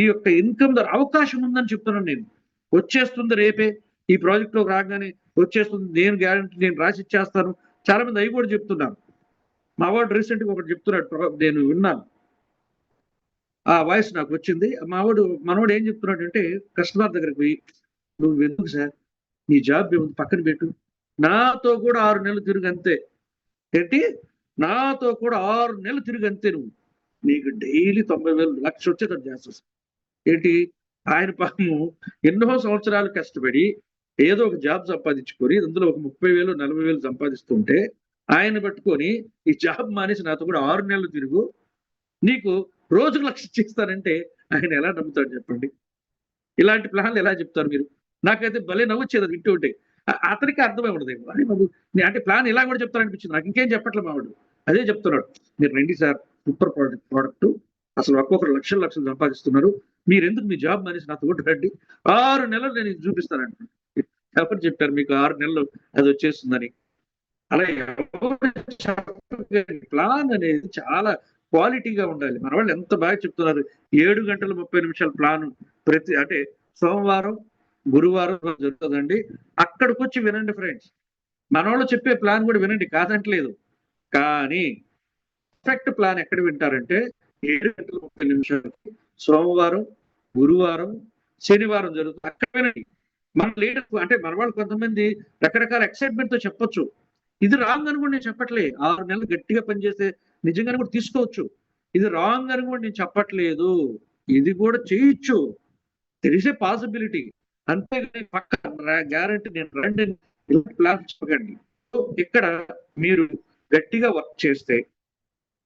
యొక్క ఇన్కమ్ ద్వారా అవకాశం ఉందని చెప్తున్నాను నేను. వచ్చేస్తుంది రేపే ఈ ప్రాజెక్ట్ లో రాగానే వచ్చేస్తుంది. నేను గ్యారంటీ నేను రాసి ఇచ్చేస్తాను. చాలా మంది అవి కూడా చెప్తున్నారు. మా వాడు రీసెంట్ గా ఒకటి చెప్తున్నాడు. నేను విన్నాను. ఆ వాయిస్ నాకు వచ్చింది. మనోడు ఏం చెప్తున్నాడు అంటే కస్టమర్ దగ్గరికి పోయి నువ్వు ఎందుకు సార్ నీ జాబ్ ఏముంది పక్కన పెట్టు. నాతో కూడా 6 నెలలు తిరిగి అంతే. ఏంటి? నాతో కూడా 6 నెలలు తిరిగి అంతే నువ్వు. నీకు డైలీ 90,000 లక్ష వచ్చేటట్టు చేస్తా. ఏంటి? ఆయన పాపము ఎన్నో సంవత్సరాలు కష్టపడి ఏదో ఒక జాబ్ సంపాదించుకొని అందులో ఒక 30,000 40,000 సంపాదిస్తుంటే ఆయన పట్టుకొని ఈ జాబ్ మానేసి నాతో కూడా 6 నెలలు తిరుగు నీకు రోజుకు 1,00,000 ఇచ్చేస్తానంటే ఆయన ఎలా నమ్ముతాడు చెప్పండి? ఇలాంటి ప్లాన్లు ఎలా చెప్తారు మీరు? నాకైతే భలే నవ్వొచ్చేది అది వింటూ ఉంటే. అతనికి అర్థమై ఉండదేమో. అని బాబు అంటే ప్లాన్ ఇలా కూడా చెప్తారనిపించింది. నాకు ఇంకేం చెప్పట్లే మావాడు. అదే చెప్తున్నాడు. మీరు రండి సార్ సూపర్ ప్రోడక్ట్ అసలు ఒక్కొక్కరు లక్షలు సంపాదిస్తున్నారు. మీరెందుకు మీ జాబ్ మానేసి నాతో కూడా రండి. 6 నెలలు నేను ఇది చూపిస్తానంటున్నాను. ఎవరు చెప్పారు మీకు 6 నెలలు అది వచ్చేస్తుందని? అలా ప్లాన్ అనేది చాలా క్వాలిటీగా ఉండాలి. మన వాళ్ళు ఎంత బాగా చెప్తున్నారు. 7 గంటల 30 నిమిషాల ప్లాన్ అంటే సోమవారం, గురువారం జరుగుతుందండి. అక్కడికి వచ్చి వినండి ఫ్రెండ్స్. మన వాళ్ళు చెప్పే ప్లాన్ కూడా వినండి కాదంటలేదు. కానీ పర్ఫెక్ట్ ప్లాన్ ఎక్కడ వింటారంటే 7 గంటల 30 నిమిషాలకి సోమవారం, గురువారం, శనివారం జరుగుతుంది. అక్కడ వినండి. మన లీడర్ అంటే మన వాళ్ళు కొంతమంది రకరకాల ఎక్సైట్మెంట్ తో చెప్పొచ్చు. ఇది రాంగ్ అని కూడా నేను చెప్పట్లే. 6 నెలలు గట్టిగా పనిచేస్తే నిజంగానే కూడా తీసుకోవచ్చు. ఇది రాంగ్ అని కూడా నేను చెప్పట్లేదు. ఇది కూడా చేయొచ్చు. There is a possibility. అంతేగాని పక్క గ్యారంటీ నేను రండి ప్లాన్ చెప్పకండి. ఇక్కడ మీరు గట్టిగా వర్క్ చేస్తే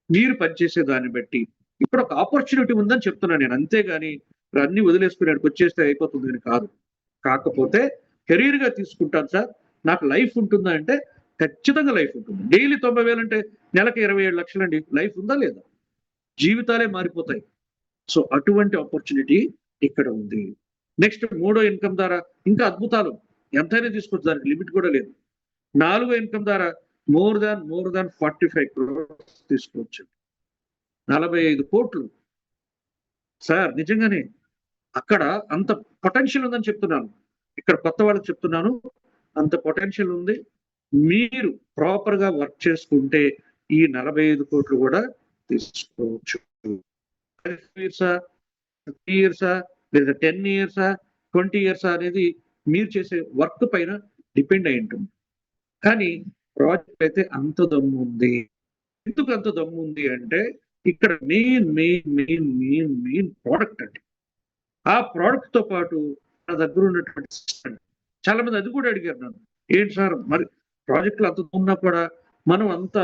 మీరు పనిచేసే దాన్ని బట్టి ఇక్కడ ఒక ఆపర్చునిటీ ఉందని చెప్తున్నాను నేను. అంతేగాని అన్ని వదిలేసుకునేకి వచ్చేస్తే అయిపోతుంది అని కాదు. కాకపోతే కెరీర్ గా తీసుకుంటాను సార్ నాకు లైఫ్ ఉంటుందా అంటే ఖచ్చితంగా లైఫ్ ఉంటుంది. డైలీ 90,000 అంటే నెలకి 27 లక్షలు అండి. లైఫ్ ఉందా లేదా? జీవితాలే మారిపోతాయి. సో అటువంటి ఆపర్చునిటీ ఇక్కడ ఉంది. నెక్స్ట్ మూడో ఇన్కమ్ ద్వారా ఇంకా అద్భుతాలు ఎంతైనా తీసుకోవచ్చు. దానికి లిమిట్ కూడా లేదు. 4వ ఇన్కమ్ ద్వారా మోర్ దాన్ 45 crores తీసుకోవచ్చు. 45 కోట్లు సార్ నిజంగానే అక్కడ అంత పొటెన్షియల్ ఉందని చెప్తున్నాను. ఇక్కడ కొత్త వాళ్ళకి చెప్తున్నాను. అంత పొటెన్షియల్ ఉంది. మీరు ప్రాపర్ గా వర్క్ చేసుకుంటే ఈ 45 కోట్లు కూడా తీసుకోవచ్చు. 3 ఇయర్సా లేదా 10 ఇయర్సా 20 ఇయర్సా అనేది మీరు చేసే వర్క్ పైన డిపెండ్ అయి ఉంటుంది. కానీ ప్రాజెక్ట్ అయితే అంత దమ్ము ఉంది. ఎందుకు అంత దమ్ము ఉంది అంటే ఇక్కడ మెయిన్ ప్రోడక్ట్ అండి. ఆ ప్రోడక్ట్ తో పాటు నా దగ్గర ఉన్నటువంటి సిస్టమ్ చాలా మంది అది కూడా అడిగారు నన్ను. ఏంటి సార్ మరి ప్రాజెక్టులు అంత ఉన్నా కూడా, మనం అంత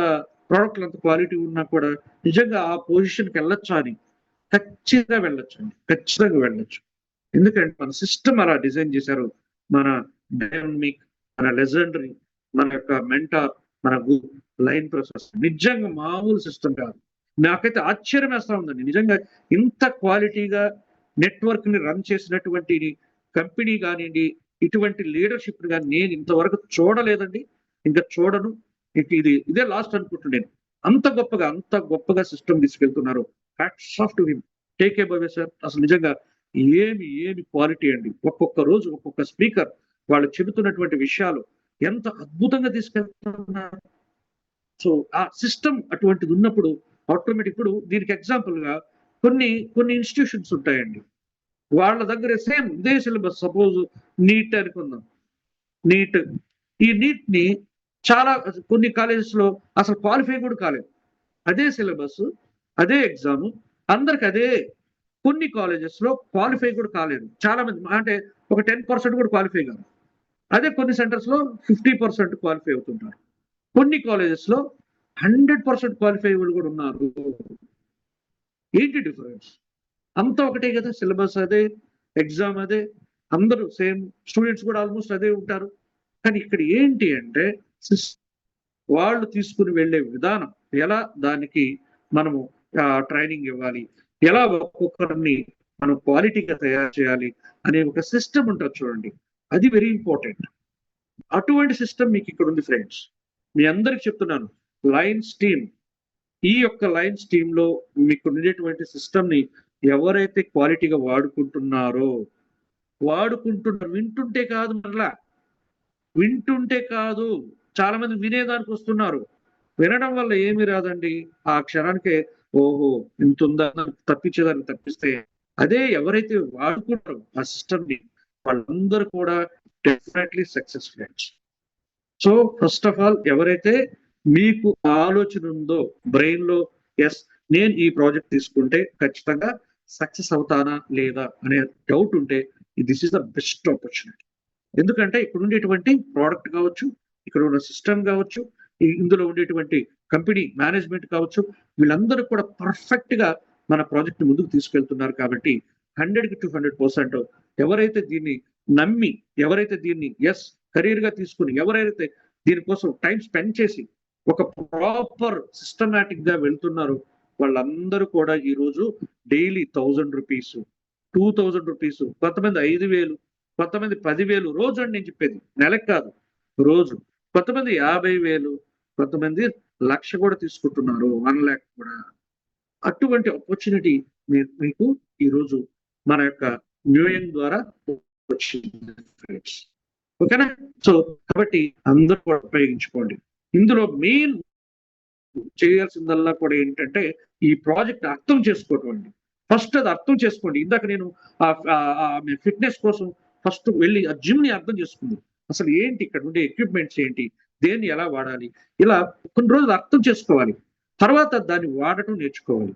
ప్రోడక్ట్లు అంత క్వాలిటీ ఉన్నా కూడా నిజంగా ఆ పొజిషన్కి వెళ్ళొచ్చా అని. ఖచ్చితంగా వెళ్ళొచ్చు అండి, ఖచ్చితంగా వెళ్ళొచ్చు. ఎందుకంటే మన సిస్టమ్ అలా డిజైన్ చేశారు. మన డైనమిక్, మన లెజెండరీ, మన యొక్క మెంటార్, మన లైన్ ప్రాసెస్ నిజంగా మామూలు సిస్టమ్ కాదు. నాకైతే ఆశ్చర్యం వేస్తా ఉందండి నిజంగా. ఇంత క్వాలిటీగా నెట్వర్క్ ని రన్ చేసినటువంటి కంపెనీ కానివ్వండి, ఇటువంటి లీడర్షిప్ కానీ నేను ఇంతవరకు చూడలేదండి, ఇంకా చూడను. ఇదే లాస్ట్ అనుకుంటున్నాను నేను. అంత గొప్పగా సిస్టమ్ తీసుకెళ్తున్నారు. Hats off to him. Take a by sir. అసలు నిజంగా ఏమి క్వాలిటీ అండి. ఒక్కొక్క రోజు ఒక్కొక్క స్పీకర్ వాళ్ళు చెబుతున్నటువంటి విషయాలు ఎంత అద్భుతంగా తీసుకెళ్తున్నారు. సో ఆ సిస్టమ్ అటువంటిది ఉన్నప్పుడు ఆటోమేటిక్, ఇప్పుడు దీనికి ఎగ్జాంపుల్ గా కొన్ని ఇన్స్టిట్యూషన్స్ ఉంటాయండి. వాళ్ళ దగ్గర సేమ్ ఇదే సిలబస్, సపోజ్ నీట్ అనుకుందాం. నీట్, ఈ నీట్ ని చాలా కొన్ని కాలేజెస్ లో అసలు క్వాలిఫై కూడా కాలేదు. అదే సిలబస్, అదే ఎగ్జామ్, అందరికి అదే. కొన్ని కాలేజెస్ లో క్వాలిఫై కూడా కాలేదు చాలా మంది, అంటే ఒక 10% కూడా క్వాలిఫై కాదు. అదే కొన్ని సెంటర్స్ లో 50% క్వాలిఫై అవుతుంటారు. కొన్ని కాలేజెస్ లో 100% క్వాలిఫై వాళ్ళు కూడా ఉన్నారు. ఏంటి డిఫరెన్స్? అంతా ఒకటే కదా, సిలబస్ అదే, ఎగ్జామ్ అదే, అందరూ సేమ్, స్టూడెంట్స్ కూడా ఆల్మోస్ట్ అదే ఉంటారు. కానీ ఇక్కడ ఏంటి అంటే వాళ్ళు తీసుకుని వెళ్ళే విధానం, ఎలా దానికి మనము ట్రైనింగ్ ఇవ్వాలి, ఎలా ఒక్కొక్కరిని మనం క్వాలిటీగా తయారు చేయాలి అనే ఒక సిస్టమ్ ఉంటుంది చూడండి. అది వెరీ ఇంపార్టెంట్. అటువంటి సిస్టమ్ మీకు ఇక్కడ ఉంది ఫ్రెండ్స్. మీ అందరికి చెప్తున్నాను, లయన్స్ టీమ్, ఈ యొక్క లయన్స్ టీమ్ లో మీకు ఉండేటువంటి సిస్టమ్ ని ఎవరైతే క్వాలిటీగా వాడుకుంటున్నారో, వింటుంటే కాదు, మరలా వింటుంటే కాదు, చాలా మంది వినేదానికి వస్తున్నారు. వినడం వల్ల ఏమి రాదండి. ఆ క్షణానికే ఓహో ఇంత ఉందా తప్పించేదాన్ని తప్పిస్తే, అదే ఎవరైతే వాడుకుంటారో ఆ సిస్టమ్ ని, వాళ్ళందరూ కూడా definitely success friends. So first of all, ఎవరైతే మీకు ఆలోచన ఉందో బ్రెయిన్ లో, ఎస్ నేను ఈ ప్రాజెక్ట్ తీసుకుంటే ఖచ్చితంగా సక్సెస్ అవుతానా లేదా అనే డౌట్ ఉంటే, this is the best opportunity. ఎందుకంటే ఇక్కడ ఉండేటువంటి ప్రోడక్ట్ కావచ్చు, ఇక్కడ ఉన్న సిస్టమ్ కావచ్చు, ఇందులో ఉండేటువంటి కంపెనీ మేనేజ్మెంట్ కావచ్చు, వీళ్ళందరూ కూడా పర్ఫెక్ట్ గా మన ప్రాజెక్ట్ ముందుకు తీసుకెళ్తున్నారు. కాబట్టి 100కి 200% ఎవరైతే దీన్ని నమ్మి, ఎవరైతే దీన్ని ఎస్ కెరీర్ గా తీసుకుని, ఎవరైతే దీనికోసం టైం స్పెండ్ చేసి ఒక ప్రాపర్ సిస్టమేటిక్ గా వెళ్తున్నారో, వాళ్ళందరూ కూడా ఈ రోజు డైలీ 1000 రూపీస్, 2000 రూపీస్, కొంతమంది 5000, కొంతమంది 10,000 రోజు అని నేను చెప్పేది, నెలకు కాదు, రోజు. కొంతమంది 50,000, కొంతమంది 1,00,000 కూడా తీసుకుంటున్నారు, 1 lakh కూడా. అటువంటి ఆపర్చునిటీ మీకు ఈరోజు మన యొక్క న్యూయింగ్ ద్వారా వచ్చింది ఫ్రెండ్స్. ఓకేనా? సో కాబట్టి అందరూ కూడా ఉపయోగించుకోండి. ఇందులో మెయిన్ చేయాల్సిందల్లా కూడా ఏంటంటే, ఈ ప్రాజెక్ట్ అర్థం చేసుకోవటం అండి. ఫస్ట్ అది అర్థం చేసుకోండి. ఇందాక నేను ఫిట్నెస్ కోసం ఫస్ట్ వెళ్ళి ఆ జిమ్ ని అర్థం చేసుకుంది. అసలు ఏంటి ఇక్కడ ఉండే ఎక్విప్మెంట్స్ ఏంటి, దేన్ని ఎలా వాడాలి, ఇలా కొన్ని రోజులు అర్థం చేసుకోవాలి. తర్వాత దాన్ని వాడటం నేర్చుకోవాలి.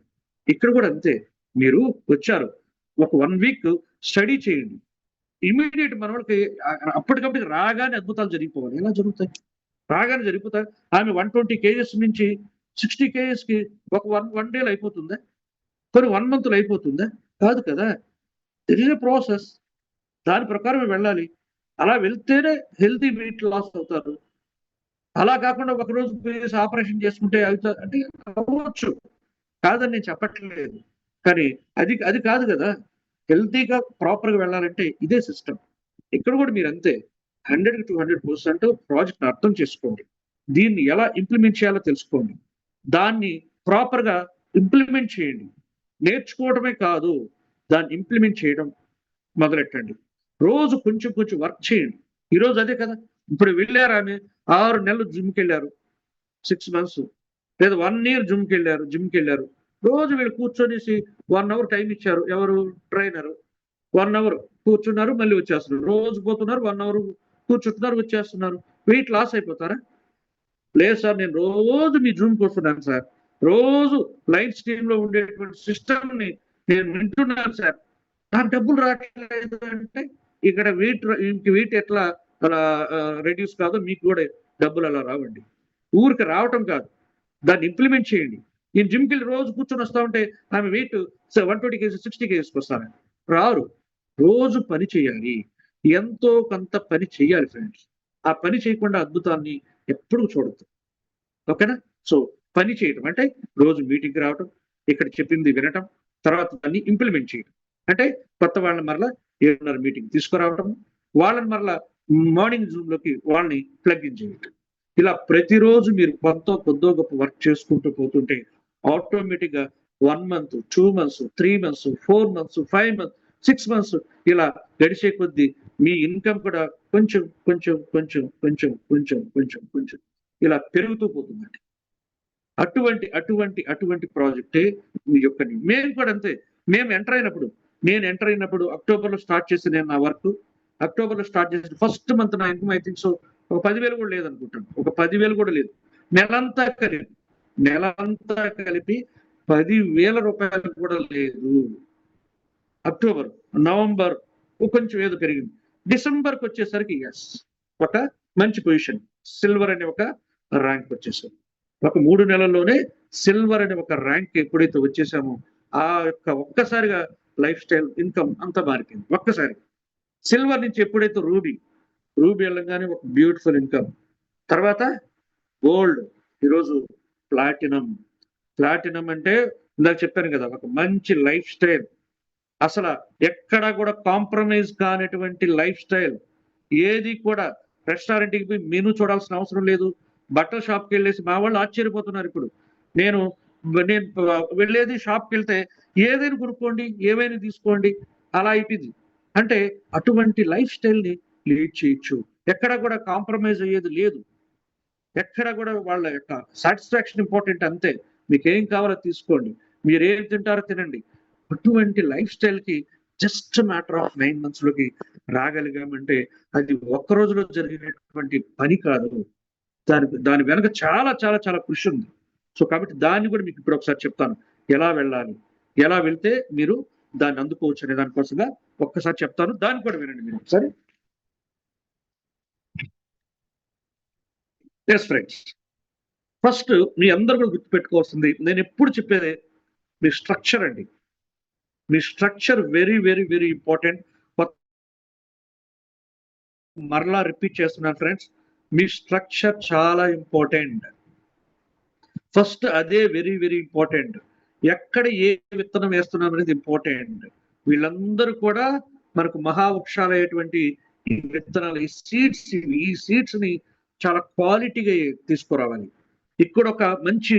ఇక్కడ కూడా అంతే. మీరు వచ్చారు, ఒక 1 వీక్ స్టడీ చేయండి. ఇమీడియట్ మన వాళ్ళకి అప్పటికప్పటికి రాగానే అద్భుతాలు జరిగిపోవాలి. ఎలా జరుగుతాయి? రాగానే జరిగిపోతాయి. ఆమె 120 kgs నుంచి 60 kgs కి ఒక వన్ డేలో అయిపోతుందా? కొన్ని 1 month లో అయిపోతుందా? కాదు కదా. This is a process. దాని ప్రకారమే వెళ్ళాలి. అలా వెళ్తేనే హెల్తీ వెయిట్ లాస్ అవుతారు. అలా కాకుండా ఒకరోజు పోయేసి ఆపరేషన్ చేసుకుంటే అంటే అవ్వచ్చు, కాదని నేను చెప్పట్లేదు. కానీ అది కాదు కదా. హెల్తీగా ప్రాపర్ గా వెళ్ళాలంటే ఇదే సిస్టమ్. ఇక్కడ కూడా మీరు అంతే. 100కి 200% ప్రాజెక్ట్ అర్థం చేసుకోండి. దీన్ని ఎలా ఇంప్లిమెంట్ చేయాలో తెలుసుకోండి. దాన్ని ప్రాపర్ గా ఇంప్లిమెంట్ చేయండి. నేర్చుకోవడమే కాదు, దాన్ని ఇంప్లిమెంట్ చేయడం మొదలెట్టండి. రోజు కొంచెం కొంచెం వర్క్ చేయండి. ఈ రోజు అదే కదా. ఇప్పుడు వెళ్ళారు ఆమె 6 నెలలు జిమ్కి వెళ్ళారు, 6 months, లేదా 1 year జిమ్కి వెళ్ళారు. రోజు వీళ్ళు కూర్చొనేసి 1 hour టైం ఇచ్చారు. ఎవరు? ట్రైనర్. 1 hour కూర్చున్నారు, మళ్ళీ వచ్చేస్తున్నారు. రోజు పోతున్నారు, 1 hour కూర్చుంటున్నారు, వచ్చేస్తున్నారు. వెయిట్ లాస్ అయిపోతారా? లేదు సార్, నేను రోజు మీ జూమ్కి వస్తున్నాను సార్, రోజు లైఫ్ స్ట్రీమ్ లో ఉండేటువంటి సిస్టమ్ ని నేను వింటున్నాను సార్, నాకు డబ్బులు రావట్లేదు అంటే ఇక్కడ వెయిట్ ఎట్లా అలా రెడ్యూస్ కాదు, మీకు కూడా డబ్బులు అలా రావండి. ఊరికి రావటం కాదు, దాన్ని ఇంప్లిమెంట్ చేయండి. నేను జిమ్కి వెళ్ళి రోజు కూర్చొని వస్తా ఉంటే ఆమె వెయిట్ 120 కేజీ 60 కేజీస్కి వస్తాను. రారు. రోజు పని చేయాలి, ఎంతో కొంత పని చేయాలి ఫ్రెండ్స్. ఆ పని చేయకుండా అద్భుతాన్ని ఎప్పుడు చూడద్దు. ఓకేనా? సో పని చేయడం అంటే రోజు మీటింగ్కి రావటం, ఇక్కడ చెప్పింది వినటం, తర్వాత దాన్ని ఇంప్లిమెంట్ చేయడం. అంటే కొత్త వాళ్ళని మరలా 7:30 మీటింగ్ తీసుకురావటం, వాళ్ళని మరలా మార్నింగ్ జూమ్ లోకి వాళ్ళని ప్లగ్ ఇన్ చేయటం. ఇలా ప్రతిరోజు మీరు కొద్దో గొప్ప వర్క్ చేసుకుంటూ పోతుంటే ఆటోమేటిక్ గా 1 month, 2 months, 3 months, 4 months, 5 months, 6 months ఇలా గడిచే కొద్దీ మీ ఇన్కమ్ కూడా కొంచెం కొంచెం కొంచెం కొంచెం కొంచెం కొంచెం కొంచెం ఇలా పెరుగుతూ పోతుందండి. అటువంటి అటువంటి అటువంటి ప్రాజెక్టే మీ యొక్క. మేము కూడా అంతే. నేను ఎంటర్ అయినప్పుడు అక్టోబర్ లో స్టార్ట్ చేసి నేను నా వర్క్ అక్టోబర్ లో స్టార్ట్ చేసి ఫస్ట్ మంత్ నా ఇన్కమ్ ఐ థింక్ సో ఒక 10,000 కూడా లేదనుకుంటాను. ఒక 10,000 కూడా లేదు. నెలంతా కలిపి 10,000 రూపాయలు కూడా లేదు. అక్టోబర్, నవంబర్ కొంచెం ఏదో పెరిగింది. డిసెంబర్కి వచ్చేసరికి ఒక మంచి పొజిషన్, సిల్వర్ అనే ఒక ర్యాంక్ వచ్చేసాము. ఒక 3 నెలల్లోనే సిల్వర్ అనే ఒక ర్యాంక్ ఎప్పుడైతే వచ్చేసామో ఆ యొక్క ఒక్కసారిగా లైఫ్ స్టైల్, ఇన్కమ్ అంతా మారిపోయింది. ఒక్కసారి సిల్వర్ నుంచి ఎప్పుడైతే రూబీ వెళ్ళగానే ఒక బ్యూటిఫుల్ ఇన్కమ్, తర్వాత గోల్డ్, ఈరోజు ప్లాటినం అంటే ఇందాక చెప్పాను కదా, ఒక మంచి లైఫ్ స్టైల్. అసలు ఎక్కడా కూడా కాంప్రమైజ్ కానటువంటి లైఫ్ స్టైల్. ఏది కూడా రెస్టారెంట్కి పోయి మెనూ చూడాల్సిన అవసరం లేదు. బట్టల షాప్కి వెళ్ళేసి మా వాళ్ళు ఆశ్చర్యపోతున్నారు. ఇప్పుడు నేను వెళ్ళేది షాప్కి వెళ్తే ఏదైనా కొనుక్కోండి, ఏమైనా తీసుకోండి, అలా అయిపోయింది. అంటే అటువంటి లైఫ్ స్టైల్ని లీడ్ చేయొచ్చు. ఎక్కడ కూడా కాంప్రమైజ్ అయ్యేది లేదు. ఎక్కడ కూడా వాళ్ళ యొక్క సాటిస్ఫాక్షన్ ఇంపార్టెంట్, అంతే. మీకు ఏం కావాలో తీసుకోండి, మీరు ఏం తింటారో తినండి. అటువంటి లైఫ్ స్టైల్కి జస్ట్ మ్యాటర్ ఆఫ్ 9 months లోకి రాగలిగామంటే అది ఒక్క రోజులో జరిగినటువంటి పని కాదు. దాని వెనక చాలా చాలా చాలా కృషి ఉంది. సో కాబట్టి దాన్ని కూడా మీకు ఇప్పుడు ఒకసారి చెప్తాను, ఎలా వెళ్ళాలి, ఎలా వెళ్తే మీరు దాన్ని అందుకోవచ్చు అనే దానికోసంగా ఒక్కసారి చెప్తాను. దాన్ని కూడా వినండి మీరు ఒకసారి. ఎస్ ఫ్రెండ్స్, ఫస్ట్ మీ అందరూ కూడా గుర్తుపెట్టుకోవాల్సింది, నేను ఎప్పుడు చెప్పేది మీ స్ట్రక్చర్ అండి. మీ structure very very very important. మరలా రిపీట్ చేస్తున్నాను ఫ్రెండ్స్, మీ స్ట్రక్చర్ చాలా ఇంపార్టెంట్. ఫస్ట్ అదే వెరీ వెరీ ఇంపార్టెంట్. ఎక్కడ ఏ విత్తనం వేస్తున్నాం అనేది ఇంపార్టెంట్. వీళ్ళందరూ కూడా మనకు మహావృక్షాలయ్యేటువంటి ఈ విత్తనాలు, ఈ సీడ్స్ ని చాలా క్వాలిటీగా తీసుకురావాలి. ఇక్కడ ఒక మంచి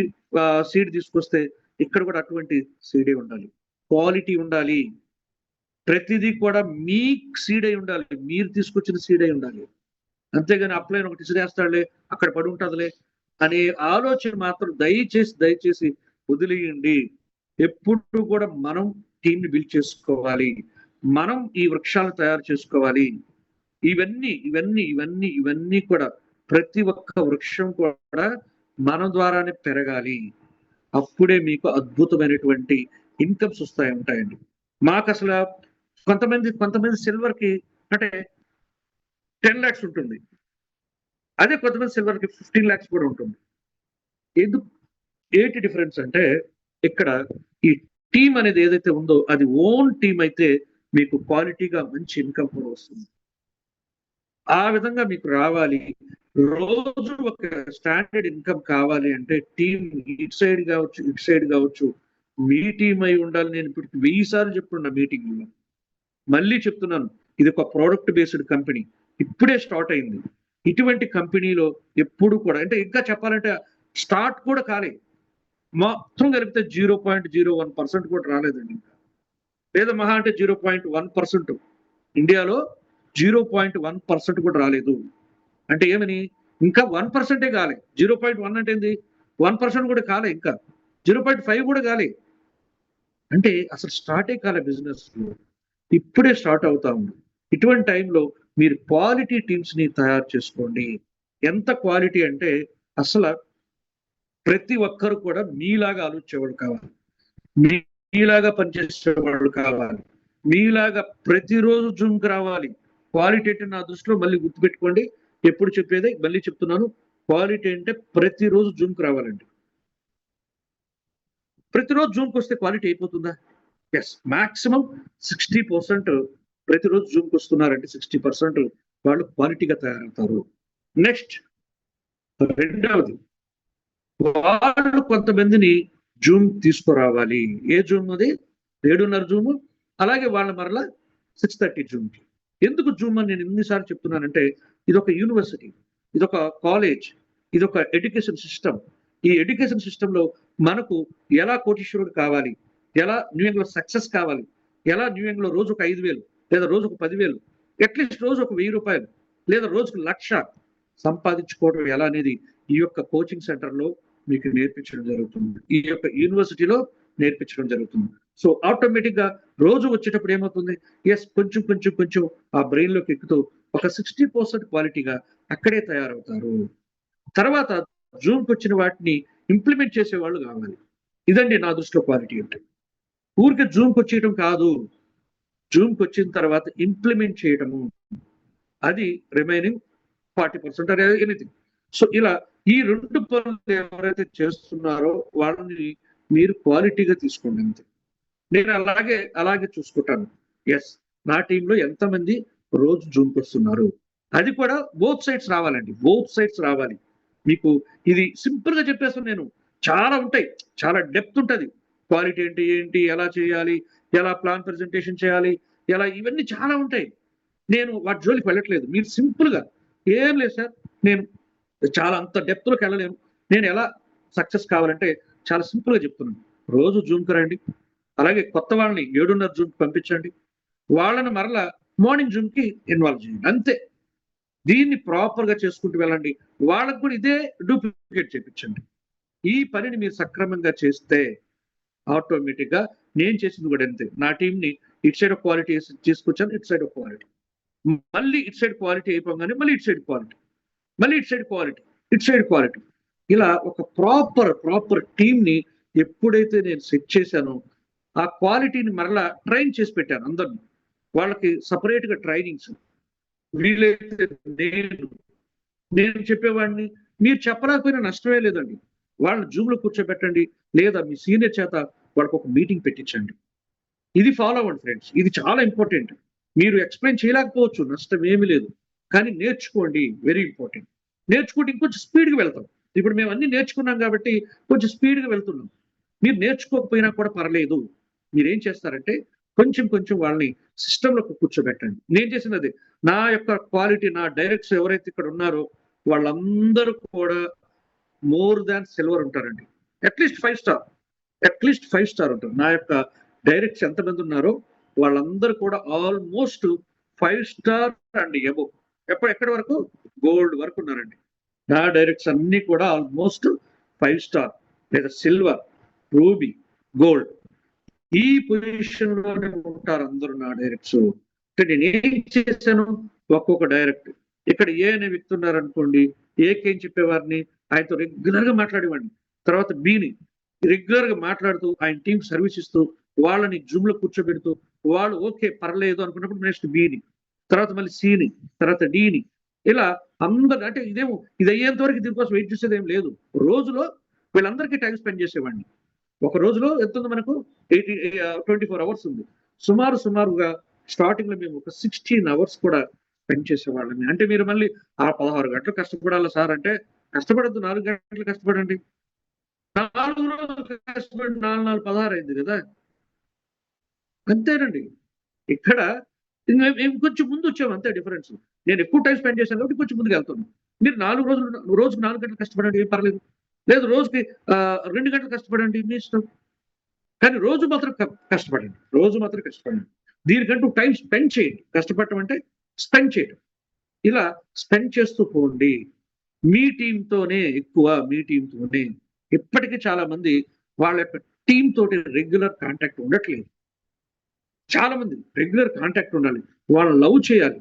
సీడ్ తీసుకొస్తే ఇక్కడ కూడా అటువంటి సీడే ఉండాలి, క్వాలిటీ ఉండాలి. ప్రతిదీ కూడా మీ సీడ్ అయి ఉండాలి, మీరు తీసుకొచ్చిన సీడ్ అయి ఉండాలి. అంతేగాని అప్లైన్ ఒకటి ఇసిరేస్తాడులే, అక్కడ పడి ఉంటుందిలే అనే ఆలోచన మాత్రం దయచేసి వదిలేయండి. ఎప్పుడు కూడా మనం టీంని బిల్డ్ చేసుకోవాలి, మనం ఈ వృక్షాలను తయారు చేసుకోవాలి. ఇవన్నీ ఇవన్నీ ఇవన్నీ ఇవన్నీ కూడా ప్రతి ఒక్క వృక్షం కూడా మన ద్వారానే పెరగాలి. అప్పుడే మీకు అద్భుతమైనటువంటి ఇన్కమ్స్ ఉంటాయండి. మాకు అసలు కొంతమంది సిల్వర్ కి అంటే 10 lakhs ఉంటుంది, అదే కొంతమంది సిల్వర్ కి 15 lakhs కూడా ఉంటుంది. ఏంటి డిఫరెన్స్ అంటే, ఇక్కడ ఈ టీం అనేది ఏదైతే ఉందో అది ఓన్ టీం అయితే మీకు క్వాలిటీగా మంచి ఇన్కమ్ కూడా వస్తుంది. ఆ విధంగా మీకు రావాలి. రోజు ఒక స్టాండర్డ్ ఇన్కమ్ కావాలి అంటే టీం ఇటు సైడ్ కావచ్చు మీ టీం అయి ఉండాలి. నేను ఇప్పుడు 1000 సార్లు చెప్తున్నా మీటింగ్ లో, మళ్ళీ చెప్తున్నాను, ఇది ఒక ప్రోడక్ట్ బేస్డ్ కంపెనీ, ఇప్పుడే స్టార్ట్ అయింది. ఇటువంటి కంపెనీలో ఎప్పుడు కూడా, అంటే ఇంకా చెప్పాలంటే స్టార్ట్ కూడా కాలే, మొత్తం కలిపితే 0.01% కూడా రాలేదండి ఇంకా, లేదా మహా అంటే 0.1%. ఇండియాలో 0.1% కూడా రాలేదు. అంటే ఏమని, ఇంకా 1% కాలే. 0.1 అంటే ఏంది, 1% కూడా కాలే, ఇంకా 0.5 కూడా కాలే. అంటే అసలు స్టార్టే కాలే బిజినెస్, ఇప్పుడే స్టార్ట్ అవుతా ఉంది. ఇటువంటి టైంలో మీరు క్వాలిటీ టీమ్స్ ని తయారు చేసుకోండి. ఎంత క్వాలిటీ అంటే అసలు ప్రతి ఒక్కరు కూడా మీలాగా ఆలోచించేవాళ్ళు కావాలి, మీలాగా పనిచేసేవాళ్ళు కావాలి, మీలాగా ప్రతిరోజు జూమ్కి రావాలి, క్వాలిటీ అంటే నా దృష్టిలో మళ్ళీ గుర్తుపెట్టుకోండి, ఎప్పుడు చెప్పేది మళ్ళీ చెప్తున్నాను, క్వాలిటీ అంటే ప్రతిరోజు జూమ్కి రావాలండి. ప్రతిరోజు జూమ్కి వస్తే క్వాలిటీ అయిపోతుందా? ఎస్, మాక్సిమం 60% ప్రతిరోజు జూమ్కి వస్తున్నారంటే 60% వాళ్ళు క్వాలిటీగా తయారవుతారు. నెక్స్ట్ రెండవది, వాళ్ళు కొంతమందిని జూమ్ తీసుకురావాలి. ఏ జూమ్ అది? 7:30 జూమ్, అలాగే వాళ్ళ మరలా 6:30 జూమ్కి. ఎందుకు జూమ్ అని నేను ఎన్నిసార్లు చెప్తున్నానంటే, ఇదొక యూనివర్సిటీ, ఇదొక కాలేజ్, ఇదొక ఎడ్యుకేషన్ సిస్టమ్. ఈ ఎడ్యుకేషన్ సిస్టంలో మనకు ఎలా కోటీశ్వరుడు కావాలి, ఎలా న్యూయంగ్లో సక్సెస్ కావాలి, ఎలా న్యూయంగ్లో రోజుకు 5,000 లేదా రోజుకు 10,000, అట్లీస్ట్ రోజు ఒక 1,000 రూపాయలు లేదా రోజుకు 1,00,000 సంపాదించుకోవడం ఎలా అనేది ఈ యొక్క కోచింగ్ సెంటర్లో మీకు నేర్పించడం జరుగుతుంది, ఈ యొక్క యూనివర్సిటీలో నేర్పించడం జరుగుతుంది. సో ఆటోమేటిక్ గా రోజు వచ్చేటప్పుడు ఏమవుతుంది, ఎస్ కొంచెం కొంచెం కొంచెం ఆ బ్రెయిన్ లోకి ఎక్కుతూ ఒక 60% క్వాలిటీగా అక్కడే తయారవుతారు. తర్వాత జూమ్కి వచ్చిన వాటిని ఇంప్లిమెంట్ చేసే వాళ్ళు కావాలి. ఇదండి నా దృష్టిలో క్వాలిటీ అంటే. ఊరికి జూమ్కి వచ్చేయడం కాదు, జూమ్కి వచ్చిన తర్వాత ఇంప్లిమెంట్ చేయడము, అది రిమైనింగ్ 40% ఆర్ ఎనీథింగ్. సో ఇలా ఈ 2 పనులు ఎవరైతే చేస్తున్నారో వాళ్ళని మీరు క్వాలిటీగా తీసుకోండి అంతే. నేను అలాగే చూసుకుంటాను. ఎస్, నా టీంలో ఎంతమంది రోజు జూమ్కి వస్తున్నారు, అది కూడా బోత్ సైడ్స్ రావాలండి, బోత్ సైడ్స్ రావాలి. మీకు ఇది సింపుల్ గా చెప్పేస్తాను నేను, చాలా ఉంటాయి, చాలా డెప్త్ ఉంటుంది. క్వాలిటీ అంటే ఏంటి, ఎలా చేయాలి, ఎలా ప్లాన్ ప్రెజెంటేషన్ చేయాలి, ఎలా, ఇవన్నీ చాలా ఉంటాయి. నేను వాటి జోలికి వెళ్ళట్లేదు. మీరు సింపుల్ గా, ఏం లేదు సార్, నేను చాలా అంత డెప్త్ లోకి వెళ్ళలేను, నేను ఎలా సక్సెస్ కావాలంటే చాలా సింపుల్ గా చెప్తున్నాను. రోజు జూమ్కి రండి, అలాగే కొత్త వాళ్ళని 7:30 జూమ్కి పంపించండి, వాళ్ళని మరలా మార్నింగ్ జూమ్కి ఇన్వాల్వ్ చేయండి, అంతే. దీన్ని ప్రాపర్ గా చేసుకుంటూ వెళ్ళండి. వాళ్ళకు కూడా ఇదే డూప్లికేట్ చేయించండి. ఈ పనిని మీరు సక్రమంగా చేస్తే ఆటోమేటిక్ గా నేను చేసింది కూడా అంతే. నా టీంని ఇటు సైడ్ క్వాలిటీ తీసుకొచ్చాను, ఇటు సైడ్ క్వాలిటీ, మళ్ళీ ఇటు సైడ్ క్వాలిటీ అయిపోగానే మళ్ళీ ఇటు సైడ్ క్వాలిటీ, మళ్ళీ ఇటు సైడ్ క్వాలిటీ, ఇటు సైడ్ క్వాలిటీ, ఇలా ఒక ప్రాపర్ టీమ్ ని ఎప్పుడైతే నేను సెట్ చేశానో ఆ క్వాలిటీని మరలా ట్రైన్ చేసి పెట్టాను అందరిని. వాళ్ళకి సపరేట్ గా ట్రైనింగ్స్, వీలైతే నేను చెప్పేవాడిని, మీరు చెప్పలేకపోయినా నష్టమే లేదండి. వాళ్ళని జూమ్ లో కూర్చోబెట్టండి, లేదా మీ సీనియర్ చేత వాళ్ళకి ఒక మీటింగ్ పెట్టించండి. ఇది ఫాలో అవ్వండి ఫ్రెండ్స్, ఇది చాలా ఇంపార్టెంట్. మీరు ఎక్స్ప్లెయిన్ చేయలేకపోవచ్చు, నష్టం ఏమీ లేదు, కానీ నేర్చుకోండి, వెరీ ఇంపార్టెంట్. నేర్చుకుంటే ఇంకొంచెం స్పీడ్గా వెళ్తాం. ఇప్పుడు మేము అన్ని నేర్చుకున్నాం కాబట్టి కొంచెం స్పీడ్గా వెళ్తున్నాం. మీరు నేర్చుకోకపోయినా కూడా పర్లేదు, మీరేం చేస్తారంటే కొంచెం కొంచెం వాళ్ళని సిస్టంలోకి కూర్చోబెట్టండి. నేను చేసినది, నా యొక్క క్వాలిటీ, నా డైరెక్ట్స్ ఎవరైతే ఇక్కడ ఉన్నారో వాళ్ళందరూ కూడా మోర్ దాన్ సిల్వర్ ఉంటారండి, అట్లీస్ట్ 5 స్టార్, అట్లీస్ట్ 5 స్టార్ ఉంటారు. నా యొక్క డైరెక్ట్స్ ఎంతమంది ఉన్నారో వాళ్ళందరూ కూడా ఆల్మోస్ట్ 5 స్టార్ అండి ఎబో, ఎక్కడి వరకు గోల్డ్ వరకు ఉన్నారండి. నా డైరెక్ట్స్ అన్ని కూడా ఆల్మోస్ట్ 5 స్టార్ లేదా సిల్వర్, రూబీ, గోల్డ్, ఈ పొజిషన్ లోనే ఉంటారు అందరూ నా డైరెక్ట్స్. నేను ఏం చేశాను, ఒక్కొక్క డైరెక్ట్, ఇక్కడ ఏ అనే వ్యక్తి ఉన్నారనుకోండి, ఏకేం చెప్పేవారిని ఆయనతో రెగ్యులర్ గా మాట్లాడేవాడిని. తర్వాత బిని రెగ్యులర్ గా మాట్లాడుతూ ఆయన టీం సర్వీస్ ఇస్తూ వాళ్ళని జూమ్ లో కూర్చోబెడుతూ వాళ్ళు ఓకే పర్లేదు అనుకున్నప్పుడు నెక్స్ట్ బిని, తర్వాత మళ్ళీ సిని, తర్వాత డిని, ఇలా అందరు, అంటే ఇది అయ్యేంత వరకు దీనికోసం వెయిట్ చేసేది ఏం లేదు. రోజులో వీళ్ళందరికీ టైం స్పెండ్ చేసేవాడిని. ఒక రోజులో ఎంత ఉంది మనకు, 24 అవర్స్ ఉంది. సుమారుగా స్టార్టింగ్ లో మేము ఒక 16 అవర్స్ కూడా స్పెండ్ చేసేవాళ్ళని. అంటే మీరు మళ్ళీ ఆ 16 గంటలు కష్టపడాలా సార్ అంటే, కష్టపడద్దు, 4 గంటలు కష్టపడండి. 4 రోజులు కష్టపడి 4 16 అయింది కదా, అంతేనండి. ఇక్కడ కొంచెం ముందు వచ్చాము అంతే డిఫరెన్స్. నేను ఎక్కువ టైం స్పెండ్ చేశాను కాబట్టి కొంచెం ముందుకు వెళ్తున్నాను. మీరు 4 రోజులు, రోజుకి 4 గంటలు కష్టపడండి, ఏం పర్లేదు. లేదు రోజుకి 2 గంటలు కష్టపడండి, మీ ఇష్టం. కానీ రోజు మాత్రం కష్టపడండి. దీనికంటూ టైం స్పెండ్ చేయండి. కష్టపడటం అంటే స్పెండ్ చేయడం. ఇలా స్పెండ్ చేస్తూ పోండి. మీ టీంతోనే ఇప్పటికీ చాలా మంది వాళ్ళ యొక్క టీం తోటి రెగ్యులర్ కాంటాక్ట్ ఉండట్లేదు. చాలా మంది రెగ్యులర్ కాంటాక్ట్ ఉండాలి, వాళ్ళని లవ్ చేయాలి,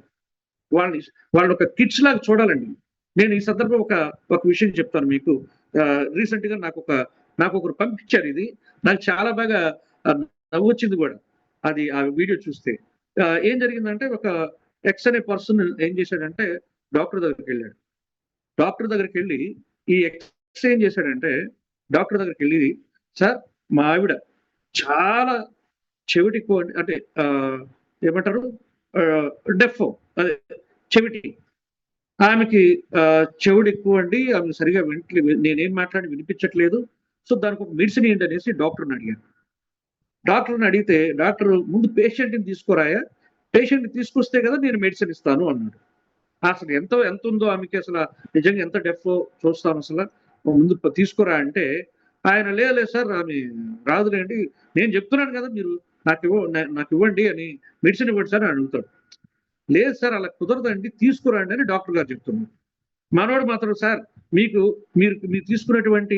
వాళ్ళ ఒక కిడ్స్ లాగా చూడాలండి. నేను ఈ సందర్భం ఒక విషయం చెప్తాను మీకు. రీసెంట్ గా నాకు ఒకరు పంపించారు, ఇది నాకు చాలా బాగా నవ్వు వచ్చింది కూడా. అది ఆ వీడియో చూస్తే ఏం జరిగిందంటే, ఒక ఎక్స్ అనే పర్సన్ ఏం చేశాడంటే డాక్టర్ దగ్గరికి వెళ్ళాడు. డాక్టర్ దగ్గరికి వెళ్ళి ఈ ఎక్స్ ఏం చేశాడంటే డాక్టర్ దగ్గరికి వెళ్ళి, సార్ మా ఆవిడ చాలా చెవిటి అంటే ఏమంటారు డెఫ్, అదే చెవిటి, ఆమెకి చెవుడు ఎక్కువ అండి, ఆమె సరిగా నేనేం మాట్లాడి వినిపించట్లేదు, సో దానికి ఒక మెడిసిన్ ఏంటి అనేసి డాక్టర్ని అడిగాను. డాక్టర్ని అడిగితే డాక్టర్ ముందు పేషెంట్ని తీసుకురాయా, పేషెంట్ని తీసుకొస్తే కదా నేను మెడిసిన్ ఇస్తాను అన్నాడు. అసలు ఎంత ఉందో ఆమెకి, అసలు నిజంగా ఎంత డెఫ్ చూస్తాను, అసలు ముందు తీసుకురా అంటే ఆయన లేదు సార్ ఆమె రాదులేండి, నేను చెప్తున్నాను కదా మీరు నాకు ఇవ్వండి అని, మెడిసిన్ ఇవ్వండి సార్ అని అడుగుతాడు. లేదు సార్ అలా కుదరదండి, తీసుకురండి అని డాక్టర్ గారు చెప్తున్నారు. మనోడు మాత్రం సార్ మీరు మీరు తీసుకున్నటువంటి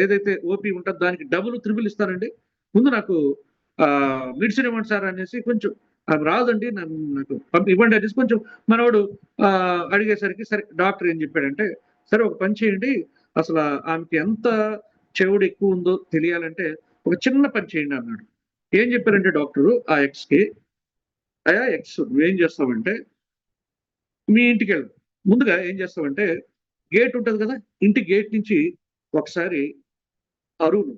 ఏదైతే ఓపీ ఉంటుందో దానికి డబుల్ త్రిబుల్ ఇస్తానండి, ముందు నాకు మెడిసిన్ ఇవ్వండి సార్ అనేసి, కొంచెం అది రాదండి నాకు ఇవ్వండి అనేసి కొంచెం మనోడు అడిగేసరికి, సరే డాక్టర్ ఏం చెప్పాడంటే, సరే ఒక పని చేయండి, అసలు ఆమెకి ఎంత చెవుడు ఎక్కువ ఉందో తెలియాలంటే ఒక చిన్న పని చేయండి అన్నాడు. ఏం చెప్పారంటే డాక్టరు ఆ ఎక్స్కి, అయా ఎక్స్ నువ్వేం చేస్తావంటే మీ ఇంటికి వెళ్ళు, ముందుగా ఏం చేస్తావంటే గేట్ ఉంటుంది కదా, ఇంటి గేట్ నుంచి ఒకసారి అరువును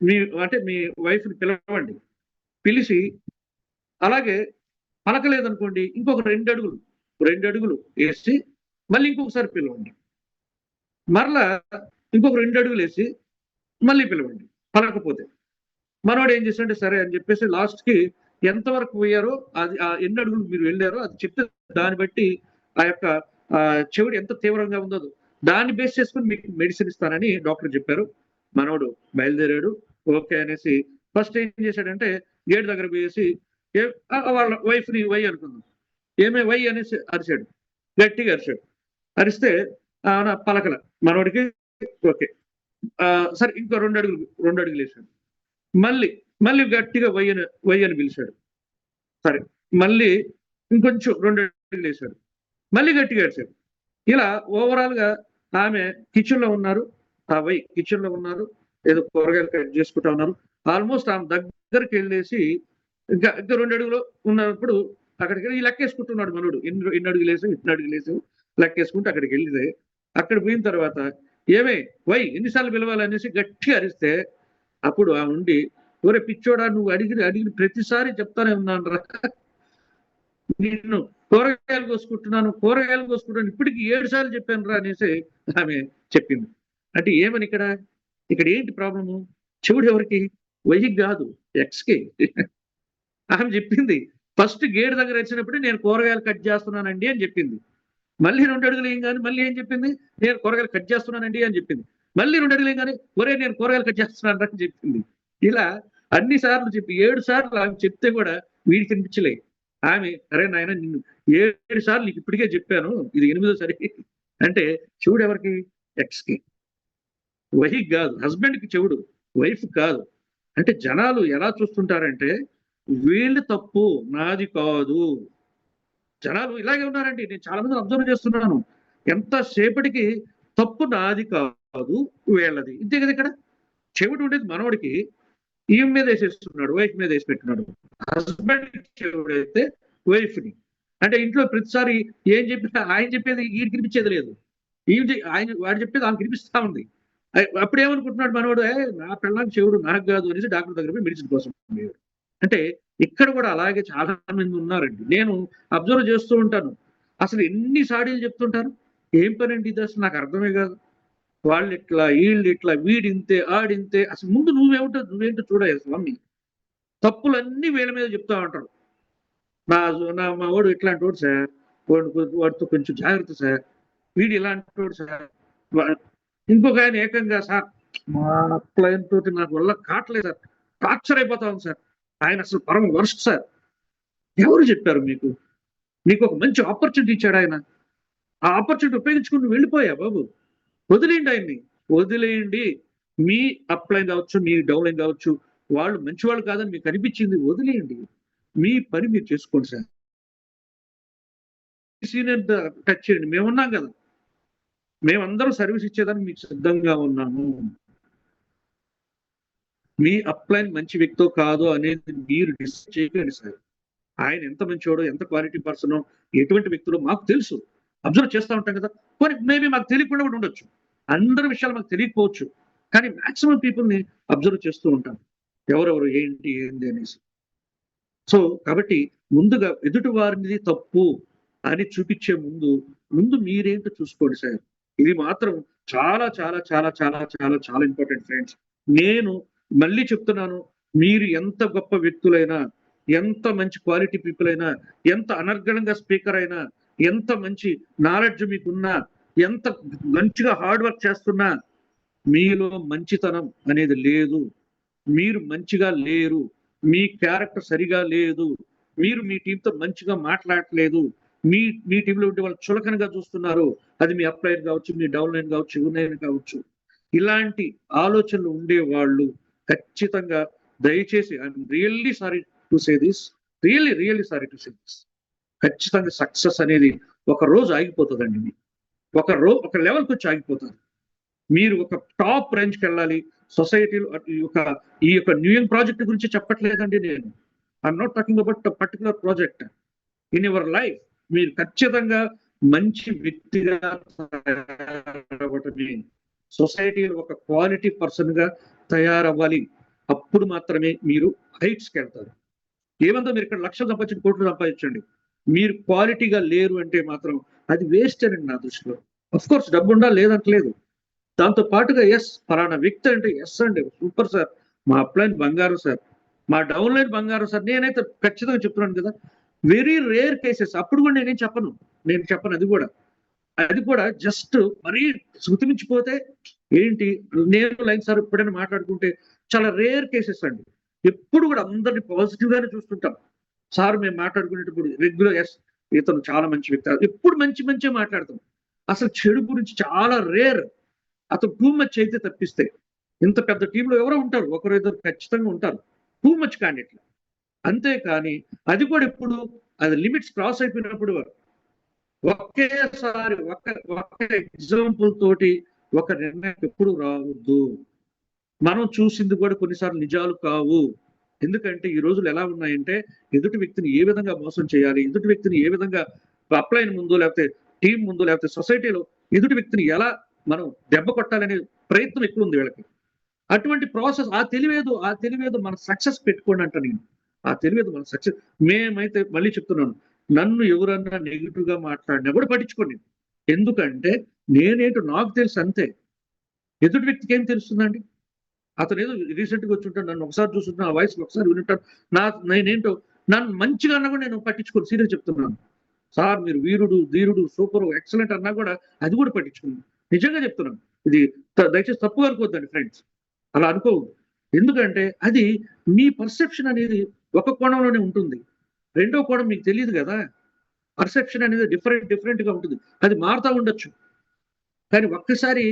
మీ వైఫ్ని పిలవండి, పిలిచి అలాగే పలకలేదనుకోండి ఇంకొక 2 అడుగులు వేసి మళ్ళీ ఇంకొకసారి పిలవండి, మరలా ఇంకొక 2 అడుగులు వేసి మళ్ళీ పిలవండి, పలకపోతే. మనోడు ఏం చేశాడంటే సరే అని చెప్పేసి లాస్ట్కి ఎంతవరకు పోయారో అది ఎన్ని అడుగులు మీరు వెళ్ళారో అది చెప్తే దాన్ని బట్టి ఆ యొక్క చెవిడి ఎంత తీవ్రంగా ఉందో దాన్ని బేస్ చేసుకుని మీకు మెడిసిన్ ఇస్తానని డాక్టర్ చెప్పారు. మనోడు బయలుదేరాడు. ఓకే అనేసి ఫస్ట్ ఏం చేశాడంటే గేట్ దగ్గర పోయేసి వాళ్ళ వైఫ్ని వై అనుకుందాం, ఏమే వై అనేసి అరిచాడు, గట్టిగా అరిచాడు. అరిస్తే పలకల మనోడికి. ఓకే సరే ఇంకో 2 అడుగులు వేసాడు, మళ్ళీ గట్టిగా వై అని పిలిచాడు. సరే మళ్ళీ ఇంకొంచెం 2 అడుగులు వేసాడు, మళ్ళీ గట్టిగా ఏడ్చాడు. ఇలా ఓవరాల్ గా ఆమె కిచెన్ లో ఉన్నారు, ఆ వై కిచెన్ లో ఉన్నారు, ఏదో కూరగాయలు కట్ చేసుకుంటా ఉన్నారు. ఆల్మోస్ట్ ఆమె దగ్గరికి వెళ్ళేసి ఇంకా 2 అడుగులు ఉన్నప్పుడు అక్కడికి వెళ్ళి లెక్కేసుకుంటున్నాడు మనోడు, ఎన్ని అడుగులేసి లెక్కేసుకుంటూ అక్కడికి వెళ్ళితే, అక్కడ పోయిన తర్వాత ఏమే వై ఎన్నిసార్లు పిలవాలనేసి గట్టిగా అరిస్తే అప్పుడు ఆ ఉండి, ఒరే పిచ్చోడా నువ్వు అడిగిన ప్రతిసారి చెప్తానే ఉన్నాను రా, నిన్ను కూరగాయలు కోసుకుంటున్నాను ఇప్పటికి 7 సార్లు చెప్పాను రా అనేసి ఆమె చెప్పింది. అంటే ఏమని ఇక్కడ ఏంటి ప్రాబ్లము? చెవుడు ఎవరికి? వైకి కాదు, ఎక్స్కి. ఆమె చెప్పింది ఫస్ట్ గేట్ దగ్గర వచ్చినప్పుడే నేను కూరగాయలు కట్ చేస్తున్నానండి అని చెప్పింది. మళ్ళీ 2 అడుగులు ఏం కానీ మళ్ళీ ఏం చెప్పింది, నేను కూరగాయలు కట్ చేస్తున్నానండి అని చెప్పింది. మళ్ళీ 2 అడుగులు ఏం కానీ ఒరే నేను కూరగాయలు కట్ చేస్తున్నాను అని చెప్పింది. ఇలా అన్ని సార్లు చెప్పి 7 సార్లు ఆమె చెప్తే కూడా వీడికి వినిపించలే. ఆమె అరే నాయన నిన్ను 7 సార్లు నీకు ఇప్పటికే చెప్పాను, ఇది 8వ సరి అంటే చెవుడు ఎవరికి? ఎక్స్కి. వైఫ్ కాదు, హస్బెండ్కి చెవుడు, వైఫ్ కాదు. అంటే జనాలు ఎలా చూస్తుంటారంటే వీళ్ళు తప్పు నాది కాదు. జనాలు ఇలాగే ఉన్నారండి, నేను చాలా మంది అబ్జర్వ్ చేస్తున్నాను. ఎంతసేపటికి తప్పు నాది కాదు వీళ్ళది, ఇంతే కదా. ఇక్కడ చెవుడు ఉండేది మనోడికి, ఈమె మీద వేసేస్తున్నాడు, వైఫ్ మీద వేసి పెట్టినాడు. హస్బెండ్ చెవుడైతే వైఫ్ ని, అంటే ఇంట్లో ప్రతిసారి ఏం చెప్పినా ఆయన చెప్పేది ఈయన కనిపించేది లేదు, వాడు చెప్పేది ఆమె కనిపిస్తా ఉంది. అప్పుడు ఏమనుకుంటున్నాడు మనోడు, నా పిల్లలకి చెవుడు నాకు కాదు అనేసి డాక్టర్ దగ్గర పోయి మెడిసిన్ కోసం. అంటే ఇక్కడ కూడా అలాగే చాలా మంది ఉన్నారండి, నేను అబ్జర్వ్ చేస్తూ ఉంటాను. అసలు ఎన్ని సాడీలు చెప్తుంటారు, ఏం పని అండి ఇది, అసలు నాకు అర్థమే కాదు. వాళ్ళు ఇట్లా వీళ్ళు ఇట్లా, వీడింతే ఆడింతే, అసలు ముందు నువ్వేంటో చూడాలి స్వామి. తప్పులన్నీ వీళ్ళ మీద చెప్తా ఉంటారు. మా వాడు ఇట్లాంటి వాడు సార్, వాడితో కొంచెం జాగ్రత్త సార్, వీడు ఇలాంటి వాడు సార్. ఇంకొక ఆయన ఏకంగా సార్ మా క్లయింట్ తోటి నాకు వల్ల కావట్లేదు సార్, టార్చర్ అయిపోతా ఉంది సార్, ఆయన అసలు పరమ వర్స్ట్ సార్. ఎవరు చెప్పారు మీకు ఒక మంచి ఆపర్చునిటీ ఇచ్చాడు ఆయన, ఆ ఆపర్చునిటీ ఉపయోగించుకుని వెళ్ళిపోయా బాబు, వదిలేయండి ఆయన్ని, వదిలేయండి. మీ అప్ లైన్ కావచ్చు, మీ డౌన్ లైన్ కావచ్చు, వాళ్ళు మంచి వాళ్ళు కాదని మీకు అనిపించింది, వదిలేయండి, మీ పని మీరు చేసుకోండి సార్. సీనియర్ టచ్ చేయండి, మేమున్నాం కదా, మేమందరం సర్వీస్ ఇచ్చేదానికి మీకు సిద్ధంగా ఉన్నాము. మీ అప్ లైన్ మంచి వ్యక్తో కాదో అనేది మీరు డిసైడ్ చేయకండి సార్. ఆయన ఎంత మంచివాడో, ఎంత క్వాలిటీ పర్సనో, ఎటువంటి వ్యక్తులో మాకు తెలుసు. అబ్జర్వ్ చేస్తా ఉంటాం కదా! పోనీ మేబీ మాకు తెలియకుండా కూడా ఉండొచ్చు. అందరి విషయాలు మాకు తెలియకపోవచ్చు. కానీ మాక్సిమం పీపుల్‌ని అబ్జర్వ్ చేస్తూ ఉంటాం. ఎవరెవరు, ఏంటి, ఏంది అనేసి. సో, కాబట్టి ముందుగా ఎదుటి వారిది తప్పు అని చూపిచ్చే ముందు మీరేంటో చూసుకోండి సార్. ఇది మాత్రం చాలా, చాలా, చాలా, చాలా, చాలా, చాలా ఇంపార్టెంట్ ఫ్రెండ్స్. నేను మళ్ళీ చెప్తున్నాను. మీరు ఎంత గొప్ప వ్యక్తులైనా, ఎంత మంచి క్వాలిటీ పీపుల్ అయినా, ఎంత అనర్గళంగా స్పీకర్ అయినా, ఎంత మంచి నాలెడ్జ్ మీకున్నా, ఎంత మంచిగా హార్డ్ వర్క్ చేస్తున్నా, మీలో మంచితనం అనేది లేదు. మీరు మంచిగా లేరు. మీ క్యారెక్టర్ సరిగా లేదు. మీరు మీ టీమ్‌తో మంచిగా మాట్లాడట్లేదు. మీ మీ టీమ్‌లో ఉండే వాళ్ళు చులకనగా చూస్తున్నారు. అది మీ అప్‌లైన్ కావచ్చు, మీ డౌన్‌లైన్ కావచ్చు, యువలైన్ కావచ్చు. ఇలాంటి ఆలోచనలు ఉండేవాళ్ళు ఖచ్చితంగా దయచేసి I am really sorry to say this. Really sorry to say this. ఖచ్చితంగా సక్సెస్ అనేది ఒక రోజు ఆగిపోతదండి మీకు. ఒక లెవెల్‌కొచ్చి ఆగిపోతది. మీరు ఒక టాప్ రేంజ్‌కెళ్ళాలి. సొసైటీలో ఈ యొక్క న్యూ యంగ్ ప్రాజెక్ట్ గురించి చెప్పట్లేదండి నేను. I'm not talking about a particular project. In your life మీరు ఖచ్చితంగా మంచి వ్యక్తిగా తయారవ్వటమే. సొసైటీలో ఒక క్వాలిటీ పర్సన్‌గా తయారవ్వాలి. అప్పుడు మాత్రమే మీరు హైట్స్‌కెళ్తారు. ఏమందో మీరు ఇక్కడ లక్షలు సంపాదించండి, కోట్లు సంపాదించండి. మీరు క్వాలిటీగా లేరు అంటే మాత్రం అది వేస్టేనండి నా దృష్టిలో. ఆఫ్‌కోర్స్ డబ్బుండాలి లేదంటలేదు. దాంతో పాటుగా పలానా వ్యక్తి అంటే అండి. Super sir. మా అప్‌లైన్ బంగారం సార్. మా డౌన్‌లైన్ బంగారం సార్. నేనైతే ఖచ్చితంగా చెప్తున్నాను కదా! Very rare cases. అప్పుడు కూడా నేనేం చెప్పను. నేను చెప్పను అది కూడా. అది కూడా జస్ట్ మరీ శృతి మించిపోతే ఏంటి నేను లైన్ సార్ ఎప్పుడైనా మాట్లాడుకుంటే చాలా రేర్ కేసెస్ అండి. ఎప్పుడు కూడా అందరిని పాజిటివ్ గానే చూస్తుంటాం. సార్ మేము మాట్లాడుకునేటప్పుడు రెగ్యులర్ ఇతను చాలా మంచి వ్యక్తి. ఎప్పుడు మంచిగా మాట్లాడతాం. అసలు చెడు గురించి చాలా రేర్. అతను టూ మచ్ అయితే తప్పిస్తే. ఇంత పెద్ద టీమ్‌లో ఎవరో ఉంటారు. ఒకరు ఇద్దరు ఖచ్చితంగా ఉంటారు. టూ మచ్ క్యాండిడేట్‌లు. అంతేకాని అది కూడా ఎప్పుడు అది లిమిట్స్ క్రాస్ అయిపోయినప్పుడు ఒకేసారి ఒక ఎగ్జాంపుల్ తోటి ఒక నిర్ణయం ఎప్పుడు రావద్దు. మనం చూసింది కూడా కొన్నిసార్లు నిజాలు కావు. ఎందుకంటే ఈ రోజులు ఎలా ఉన్నాయంటే ఎదుటి వ్యక్తిని ఏ విధంగా మోసం చేయాలి, ఎదుటి వ్యక్తిని ఏ విధంగా అప్లైన్ ముందు లేకపోతే టీమ్ ముందు లేకపోతే సొసైటీలో ఎదుటి వ్యక్తిని ఎలా మనం దెబ్బ కొట్టాలనే ప్రయత్నం ఎక్కువ ఉంది వీళ్ళకి. అటువంటి ప్రాసెస్ ఆ తెలివేదో మన సక్సెస్ పెట్టుకోండి అంట నేను. ఆ తెలివేదో మన సక్సెస్ మేమైతే మళ్ళీ చెప్తున్నాను. నన్ను ఎవరన్నా నెగెటివ్‌గా మాట్లాడినా కూడా పట్టించుకోను నేను. ఎందుకంటే నేనేంటో నాకు తెలుసు అంతే. ఎదుటి వ్యక్తికి ఏం తెలుస్తుందండి? అతనేదో రీసెంట్‌గా వచ్చుంటాడు. నన్ను ఒకసారి చూసుంటాను. ఆ వాయిస్‌ని ఒకసారి వినుంటాడు. నేనేంటో నన్ను మంచిగా అన్నా కూడా నేను పట్టించుకోను. సీరియస్ చెప్తున్నాను. సార్ మీరు వీరుడు, ధీరుడు, సూపరు, ఎక్సలెంట్ అన్నా కూడా అది కూడా పట్టించుకోను. నిజంగా చెప్తున్నాను. ఇది దయచేసి తప్పుగా అనుకోవద్దండి ఫ్రెండ్స్. అలా అనుకోవద్దు. ఎందుకంటే అది మీ పర్సెప్షన్ అనేది ఒక కోణంలోనే ఉంటుంది. రెండో కోణం మీకు తెలీదు గదా! పర్సెప్షన్ అనేది డిఫరెంట్‌గా ఉంటుంది. అది మారుతా ఉండొచ్చు. కానీ ఒక్కసారి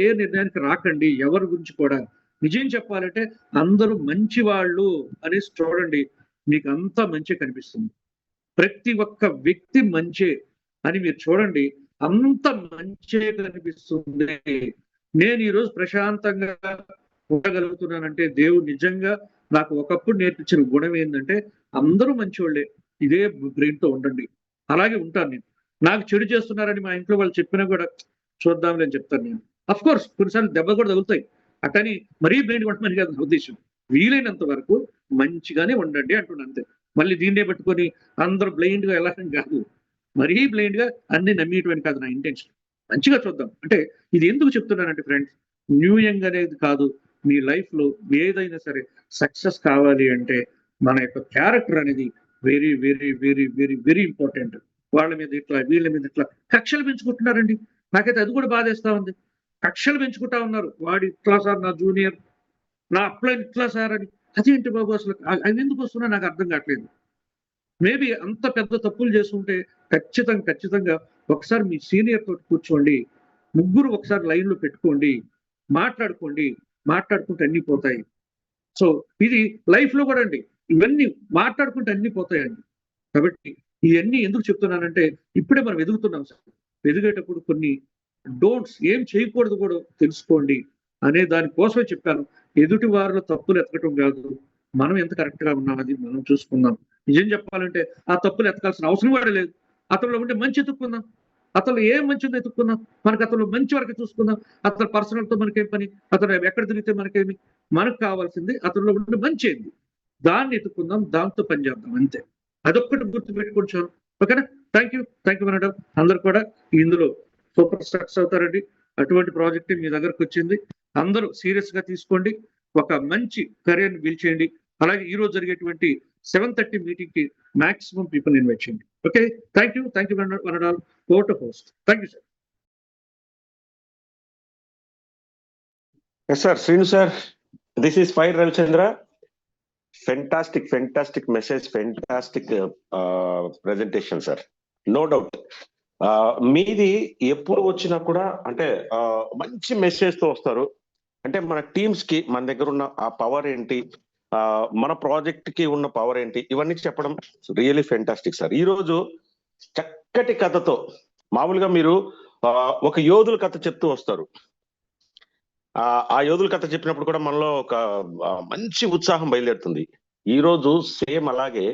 ఏ నిర్ణయానికి రాకండి. ఎవరి గురించి కూడా. నిజం చెప్పాలంటే అందరూ మంచివాళ్ళు అనేసి చూడండి. మీకంతా మంచే కనిపిస్తుంది. ప్రతి ఒక్క వ్యక్తి మంచే అని మీరు చూడండి. అంత మంచే కనిపిస్తుంది. నేను ఈరోజు ప్రశాంతంగా ఉండగలుగుతున్నానంటే దేవుడు నిజంగా నాకు ఒకప్పుడు నేర్పించిన గుణం ఏందంటే అందరూ మంచోళ్ళే. ఇదే బ్రెయిన్‌తో ఉండండి. అలాగే ఉంటాను నేను. నాకు చెడు చేస్తున్నారని మా ఇంట్లో వాళ్ళు చెప్పినా కూడా చూద్దాంలే అని చెప్తాను నేను. ఆఫ్‌కోర్స్ కొన్నిసార్లు దెబ్బలు కూడా తగులుతాయి. అట్టని మరీ బ్లైండ్‌గా ఉండమని కాదు నా ఉద్దేశ్యం. వీలైనంత వరకు మంచిగానే ఉండండి అంటున్నా అంతే. మళ్ళీ దీన్నే పట్టుకొని అందరూ బ్లైండ్‌గా ఎళ్ళాలని కాదు. మరీ బ్లైండ్‌గా అన్ని నమ్మేయటమని కాదు నా ఇంటెన్షన్. మంచిగా చూద్దాం. అంటే ఇది ఎందుకు చెప్తున్నానంటే ఫ్రెండ్స్, న్యూ యంగ్ అనేది కాదు. మీ లైఫ్‌లో ఏదైనా సరే సక్సెస్ కావాలి అంటే మన యొక్క క్యారెక్టర్ అనేది వెరీ ఇంపార్టెంట్. వాళ్ళ మీద ఇట్లా, వీళ్ళ మీద ఇట్లా కక్షలు పెంచుకుంటున్నారండి. నాకైతే అది కూడా బాధేస్తా ఉంది. కక్షలు పెంచుకుంటా ఉన్నారు. వాడు ఇట్లా సార్ నా జూనియర్, నా అప్లైన్ ఇట్లా సార్ అని. అదేంటి బాబు అసలు అవెందుకు వస్తున్నాయో నాకు అర్థం కావట్లేదు. మేబీ అంత పెద్ద తప్పులు చేసుంటే ఖచ్చితంగా ఒకసారి మీ సీనియర్ తోటి కూర్చోండి. ముగ్గురు ఒకసారి లైన్‌లో పెట్టుకోండి. మాట్లాడుకోండి. మాట్లాడుకుంటే అన్నీ పోతాయి. సో, ఇది లైఫ్‌లో కూడా అండి. ఇవన్నీ మాట్లాడుకుంటే అన్నీ పోతాయండి. కాబట్టి ఇయన్నీ ఎందుకు చెప్తున్నానంటే ఇప్పుడే మనం ఎదుగుతున్నాం సార్. ఎదిగేటప్పుడు కొన్ని డోంట్స్ ఏం చేయకూడదు కూడా తెలుసుకోండి అనే దాని కోసమే చెప్పాను. ఎదుటి వారిలో తప్పులు ఎతకటం కాదు. మనం ఎంత కరెక్ట్‌గా ఉన్నాం అది మనం చూసుకుందాం. నిజం చెప్పాలంటే ఆ తప్పులు ఎతకాల్సిన అవసరం కూడా లేదు. అతనిలో ఉంటే మంచి ఎత్తుక్కుందాం, అతను ఏం మంచిదో ఎత్తుక్కుందాం, మనకు అతను మంచి వరకు చూసుకుందాం. అతని పర్సనల్తో మనకేం పని, అతను ఎక్కడ తిరిగితే మనకేమి, మనకు కావాల్సింది అతనిలో ఉండే మంచి ఏంది దాన్ని ఎత్తుక్కుందాం, దాంతో పని చేద్దాం అంతే. అదొక్కటి గుర్తు పెట్టుకోండి చాలు. ఓకేనా? Thank you madam. అందరు కూడా ఇందులో సూపర్ స్టార్స్ అవుతారండి. అటువంటి ప్రాజెక్ట్ మీ దగ్గరకు వచ్చింది, అందరూ సీరియస్ గా తీసుకోండి, ఒక మంచి కెరీర్ బిల్డ్ చేయండి. అలాగే ఈ రోజు జరిగేటువంటి 7:30 మీటింగ్ కి మాక్సిమం పీపుల్ ఇన్వైట్ చేయండి. ఓకే, థ్యాంక్ యూ వనడాల్. Over to host. Thank you sir. Yes, sir. Srinu sir, this is Fire Ravichandra. Fantastic message, fantastic presentation, sir. No doubt. మీది ఎప్పుడు వచ్చినా కూడా అంటే మంచి మెసేజ్ తో వస్తారు. అంటే మన టీమ్స్ కి మన దగ్గర ఉన్న ఆ పవర్ ఏంటి, మన ప్రాజెక్ట్ కి ఉన్న పవర్ ఏంటి, ఇవన్నీ చెప్పడం రియలీ ఫెంటాస్టిక్ సార్. ఈ రోజు చక్కటి కథతో, మామూలుగా మీరు ఒక యోధుల కథ చెప్తూ వస్తారు. ఆ యోధుల కథ చెప్పినప్పుడు కూడా మనలో ఒక మంచి ఉత్సాహం బయలుదేరుతుంది. ఈ రోజు సేమ్ అలాగే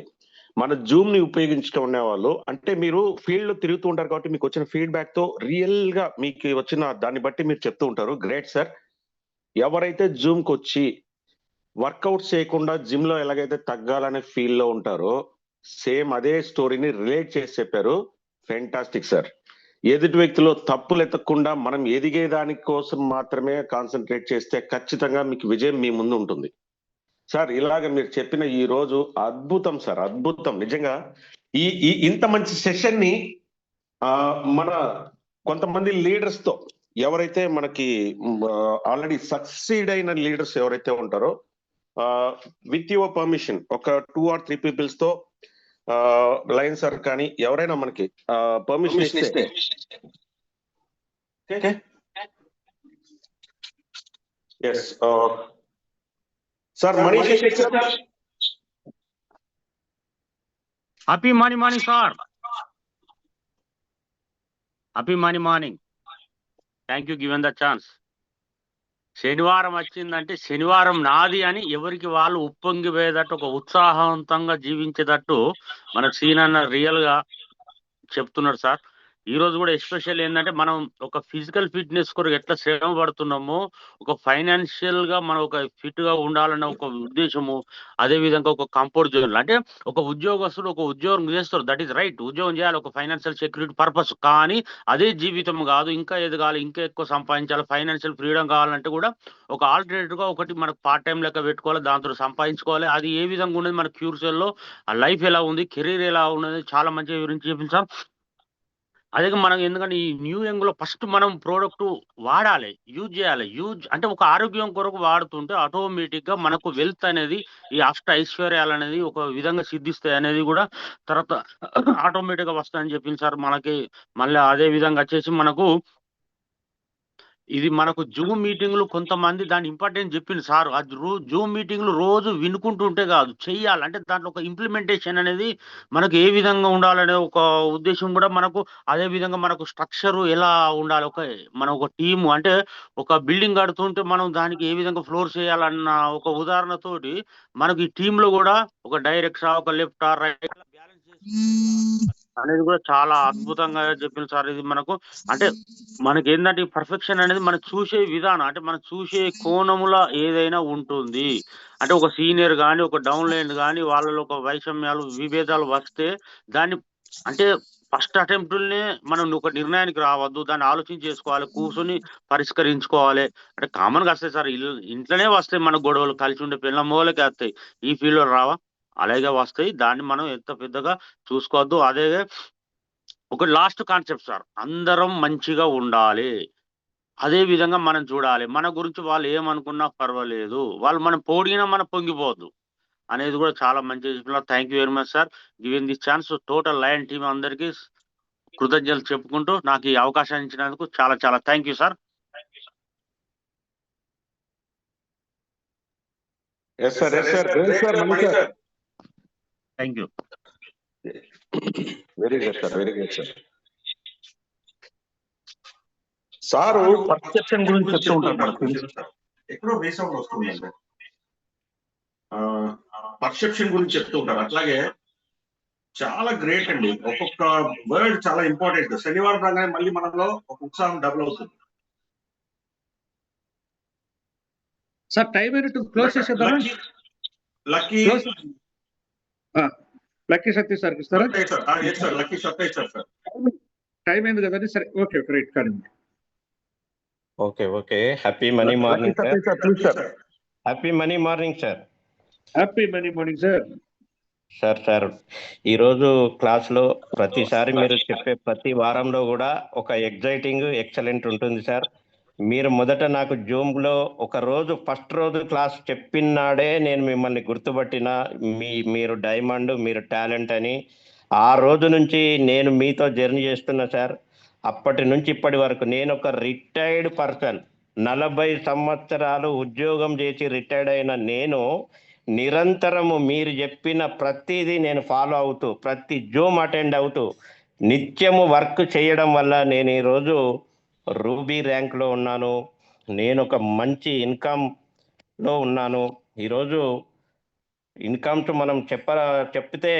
మన జూమ్ ని ఉపయోగించుతూ ఉండేవాళ్ళు, అంటే మీరు ఫీల్డ్ లో తిరుగుతూ ఉంటారు కాబట్టి మీకు వచ్చిన ఫీడ్బ్యాక్ తో రియల్ గా మీకు వచ్చిన దాన్ని బట్టి మీరు చెప్తూ ఉంటారు. Great sir. ఎవరైతే జూమ్ కి వచ్చి వర్కౌట్ చేయకుండా జిమ్ లో ఎలాగైతే తగ్గాలనే ఫీల్ లో ఉంటారో, సేమ్ అదే స్టోరీని రిలేట్ చేసి చెప్పారు. Fantastic sir. ఎదుటి వ్యక్తిలో తప్పులు ఎత్తకుండా మనం ఎదిగే దాని కోసం మాత్రమే కాన్సన్ట్రేట్ చేస్తే ఖచ్చితంగా మీకు విజయం మీ ముందు ఉంటుంది సార్. ఇలాగ మీరు చెప్పిన ఈ రోజు అద్భుతం సార్, అద్భుతం నిజంగా. ఈ ఇంత మంచి సెషన్ ని మన కొంతమంది లీడర్స్ తో, ఎవరైతే మనకి ఆల్రెడీ సక్సీడ్ అయిన లీడర్స్ ఎవరైతే ఉంటారో, విత్ యువర్ పర్మిషన్ ఒక 2 or 3 పీపుల్స్ తో లైన్ సార్ కానీ ఎవరైనా మనకి పర్మిషన్ ఇస్తే sir. Manish happy morning sir. Happy morning. Thank you given the chance. శనివారం వచ్చిందంటే శనివారం నాది అని ఎవరికి వాళ్ళు ఉప్పొంగిపోయేటట్టు, ఒక ఉత్సాహవంతంగా జీవించేటట్టు మన సీన్ అన్న రియల్ గా చెప్తున్నాడు సార్. ఈ రోజు కూడా ఎస్పెషల్ ఏంటంటే మనం ఒక ఫిజికల్ ఫిట్నెస్ కొరకు ఎట్లా శ్రమ పడుతున్నామో, ఒక ఫైనాన్షియల్ గా మనం ఒక ఫిట్ గా ఉండాలన్న ఒక ఉద్దేశము, అదే విధంగా ఒక కంఫర్ట్ జోన్, అంటే ఒక ఉద్యోగస్తుడు ఒక ఉద్యోగం చేస్తారు, దట్ ఈస్ రైట్, ఉద్యోగం చేయాలి ఒక ఫైనాన్షియల్ సెక్యూరిటీ పర్పస్. కానీ అదే జీవితం కాదు, ఇంకా ఎదగాలి, ఇంకా ఎక్కువ సంపాదించాలి, ఫైనాన్షియల్ ఫ్రీడమ్ కావాలంటే కూడా ఒక ఆల్టర్నేటివ్ గా ఒకటి మనకు పార్ట్ టైం లెక్క పెట్టుకోవాలి, దాంతో సంపాదించుకోవాలి. అది ఏ విధంగా ఉన్నది మన క్యూర్సెల్ లో, ఆ లైఫ్ ఎలా ఉంది, కెరీర్ ఎలా ఉన్నది, చాలా మంచిగా వివరించి చెప్పించాం. అదే మనం ఎందుకంటే ఈ న్యూ యంగ్ లో ఫస్ట్ మనం ప్రోడక్ట్ వాడాలి, యూజ్ చేయాలి. యూజ్ అంటే ఒక ఆరోగ్యం కొరకు వాడుతుంటే ఆటోమేటిక్ గా మనకు వెల్త్ అనేది, ఈ ఐశ్వర్యాలు అనేది ఒక విధంగా సిద్ధిస్తాయి అనేది కూడా తర్వాత ఆటోమేటిక్ గా వస్తాయని చెప్పింది సార్. మనకి మళ్ళీ అదే విధంగా వచ్చేసి మనకు ఇది మనకు జూమ్ మీటింగ్లు కొంతమంది దాని ఇంపార్టెంట్ చెప్పింది సార్. ఆ జూమ్ మీటింగ్లు రోజు వినుకుంటుంటే కాదు, చెయ్యాలి. అంటే దాంట్లో ఒక ఇంప్లిమెంటేషన్ అనేది మనకు ఏ విధంగా ఉండాలనే ఒక ఉద్దేశం కూడా మనకు, అదే విధంగా మనకు స్ట్రక్చర్ ఎలా ఉండాలి, మన ఒక టీము, అంటే ఒక బిల్డింగ్ కడుతుంటే మనం దానికి ఏ విధంగా ఫ్లోర్ చేయాలన్న ఒక ఉదాహరణతోటి మనకు ఈ టీమ్ లో కూడా ఒక డైరెక్ట్ ఒక లెఫ్ట్ రైట్ బ్యాలెన్స్ అనేది కూడా చాలా అద్భుతంగా చెప్పింది సార్. ఇది మనకు అంటే మనకి ఏంటంటే ఈ పర్ఫెక్షన్ అనేది మనం చూసే విధానం, అంటే మనం చూసే కోణముల ఏదైనా ఉంటుంది. అంటే ఒక సీనియర్ కానీ ఒక డౌన్ లైన్ కానీ వాళ్ళలో ఒక వైషమ్యాలు విభేదాలు వస్తే దాన్ని అంటే ఫస్ట్ అటెంప్ట్నే మనం ఒక నిర్ణయానికి రావద్దు, దాన్ని ఆలోచన చేసుకోవాలి, కూర్చొని పరిష్కరించుకోవాలి. అంటే కామన్గా వస్తాయి సార్, ఇంట్లోనే వస్తాయి మన గొడవలు, కలిసి ఉండే పిల్లల మూలకే వస్తాయి, ఈ ఫీల్డ్లో రావా, అలాగే వస్తాయి. దాన్ని మనం ఎంత పెద్దగా చూసుకోవద్దు. అదే ఒక లాస్ట్ కాన్సెప్ట్ సార్, అందరం మంచిగా ఉండాలి, అదే విధంగా మనం చూడాలి. మన గురించి వాళ్ళు ఏమనుకున్నా పర్వాలేదు, వాళ్ళు మనం పోడినా మనం పొంగిపోవద్దు అనేది కూడా చాలా మంచిగా చెప్తున్నారు. Thank you very much sir giving this chance. Total lion team అందరికీ కృతజ్ఞతలు చెప్పుకుంటూ నాకు ఈ అవకాశాన్ని ఇచ్చినందుకు చాలా చాలా thank you sir. Thank you. Very good sir, very good sir. Sir perception గురించి చెప్తూ ఉంటారు, ఎక్కడో రీసౌండ్ వస్తుందండి, పర్సెప్షన్ గురించి చెప్తూ ఉంటారు. అట్లాగే చాలా గ్రేట్ అండి. ఒక్కొక్క వర్డ్ చాలా ఇంపార్టెంట్. శనివారం రాగానే మళ్ళీ మనలో ఒక ఉత్సాహం డబుల్ అవుతుంది. సార్ టైం అయినట్టు క్లోజ్ చేసేద్దామా? లక్కీ లక్కీ సత్య సార్ ఇస్తారా? లక్కీ సత్య సార్. టైం అయింది కదండి. సరే, ఓకే, రైట్ కానీ. Okay. Happy money morning sir. Happy money morning sir. Happy money morning sir. Sir ఈరోజు క్లాస్లో ప్రతిసారి మీరు చెప్పే ప్రతి వారంలో కూడా ఒక ఎగ్జైటింగ్ ఎక్సలెంట్ ఉంటుంది సార్. మీరు మొదట నాకు జూమ్లో ఒక రోజు ఫస్ట్ రోజు క్లాస్ చెప్పినాడే నేను మిమ్మల్ని గుర్తుపట్టిన, మీరు డైమండ్, మీరు టాలెంట్ అని. ఆ రోజు నుంచి నేను మీతో జర్నీ చేస్తున్నా సార్. అప్పటి నుంచి ఇప్పటి వరకు నేను ఒక రిటైర్డ్ పర్సన్, 40 సంవత్సరాలు ఉద్యోగం చేసి రిటైర్డ్ అయిన నేను నిరంతరము మీరు చెప్పిన ప్రతిదీ నేను ఫాలో అవుతూ, ప్రతి జూమ్ అటెండ్ అవుతూ, నిత్యము వర్క్ చేయడం వల్ల నేను ఈరోజు రూబీ ర్యాంక్లో ఉన్నాను. నేను ఒక మంచి ఇన్కమ్లో ఉన్నాను. ఈరోజు ఇన్కమ్స్ మనం చెప్తే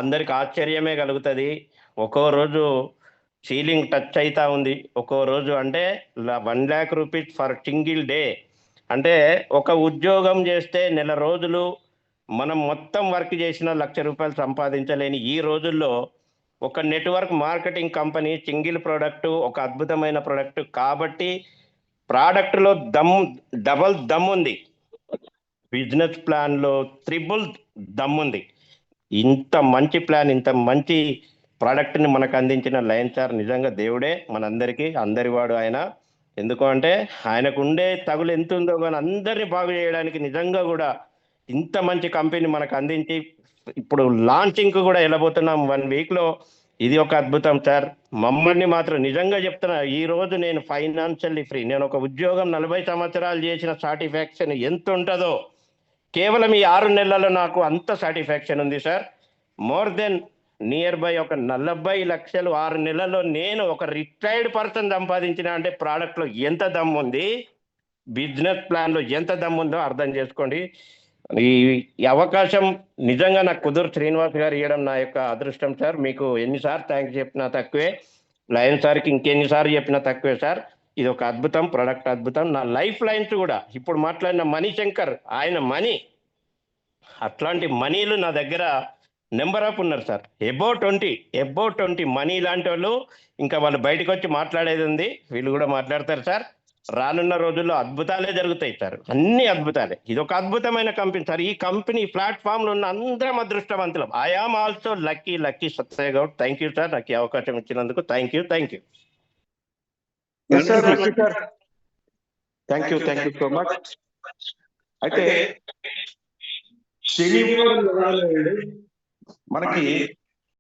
అందరికి ఆశ్చర్యమే కలుగుతుంది. ఒక్కో రోజు సీలింగ్ టచ్ అవుతా ఉంది. ఒక్కో రోజు అంటే 1 lakh rupees for single day. అంటే ఒక ఉద్యోగం చేస్తే నెల రోజులు మనం మొత్తం వర్క్ చేసిన 1 లక్ష రూపాయలు సంపాదించలేని ఈ రోజుల్లో ఒక network marketing company single product ఒక అద్భుతమైన ప్రోడక్ట్ కాబట్టి ప్రోడక్ట్లో డబల్ దమ్ ఉంది, బిజినెస్ ప్లాన్లో ట్రిపుల్ దమ్ ఉంది. ఇంత మంచి ప్లాన్, ఇంత మంచి ప్రోడక్ట్ని మనకు అందించిన లయన్ సార్ నిజంగా దేవుడే మనందరికీ, అందరివాడు ఆయన. ఎందుకు అంటే ఆయనకు ఉండే తగులు ఎంత ఉందో కానీ అందరినీ బాగు చేయడానికి నిజంగా కూడా ఇంత మంచి కంపెనీ మనకు అందించి ఇప్పుడు లాంచింగ్కి కూడా వెళ్ళబోతున్నాం 1 weekలో. ఇది ఒక అద్భుతం సార్. మమ్మల్ని మాత్రం నిజంగా చెప్తున్నా, ఈ రోజు నేను ఫైనాన్షియల్లీ ఫ్రీ. నేను ఒక ఉద్యోగం 40 సంవత్సరాలు చేసిన సాటిస్ఫాక్షన్ ఎంత ఉంటుందో కేవలం ఈ 6 నెలల్లో నాకు అంత సాటిస్ఫాక్షన్ ఉంది sir. More than near by ఒక 40 లక్షలు 6 నెలల్లో నేను ఒక రిటైర్డ్ పర్సన్ సంపాదించిన అంటే ప్రోడక్ట్లో ఎంత దమ్ ఉంది, బిజినెస్ ప్లాన్లో ఎంత దమ్ ఉందో అర్థం చేసుకోండి. ఈ అవకాశం నిజంగా నాకు కుదురు శ్రీనివాస్ గారు ఇవ్వడం నా యొక్క అదృష్టం సార్. మీకు ఎన్నిసార్లు థ్యాంక్స్ చెప్పినా తక్కువే, లయన్ సార్కి ఇంకెన్నిసార్లు చెప్పినా తక్కువే సార్. ఇది ఒక అద్భుతం, ప్రొడక్ట్ అద్భుతం. నా లైఫ్ లైన్స్ కూడా ఇప్పుడు మాట్లాడిన మణిశంకర్, ఆయన మనీ, అట్లాంటి మనీలు నా దగ్గర నెంబర్ ఆఫ్ ఉన్నారు సార్. అబౌట్ 20 మనీ లాంటి వాళ్ళు ఇంకా వాళ్ళు బయటకు వచ్చి మాట్లాడేది ఉంది, వీళ్ళు కూడా మాట్లాడతారు సార్. రానున్న రోజుల్లో అద్భుతాలే జరుగుతాయి సార్, అన్ని అద్భుతాలే. ఇది ఒక అద్భుతమైన కంపెనీ సార్. ఈ కంపెనీ ప్లాట్ఫామ్లో ఉన్న అందరం అదృష్టవంతులం. I am also lucky Satya Goud. Thank you sir, నాకు ఈ అవకాశం ఇచ్చినందుకు. Thank you. Thank you so much. అయితే శనివారం మనకి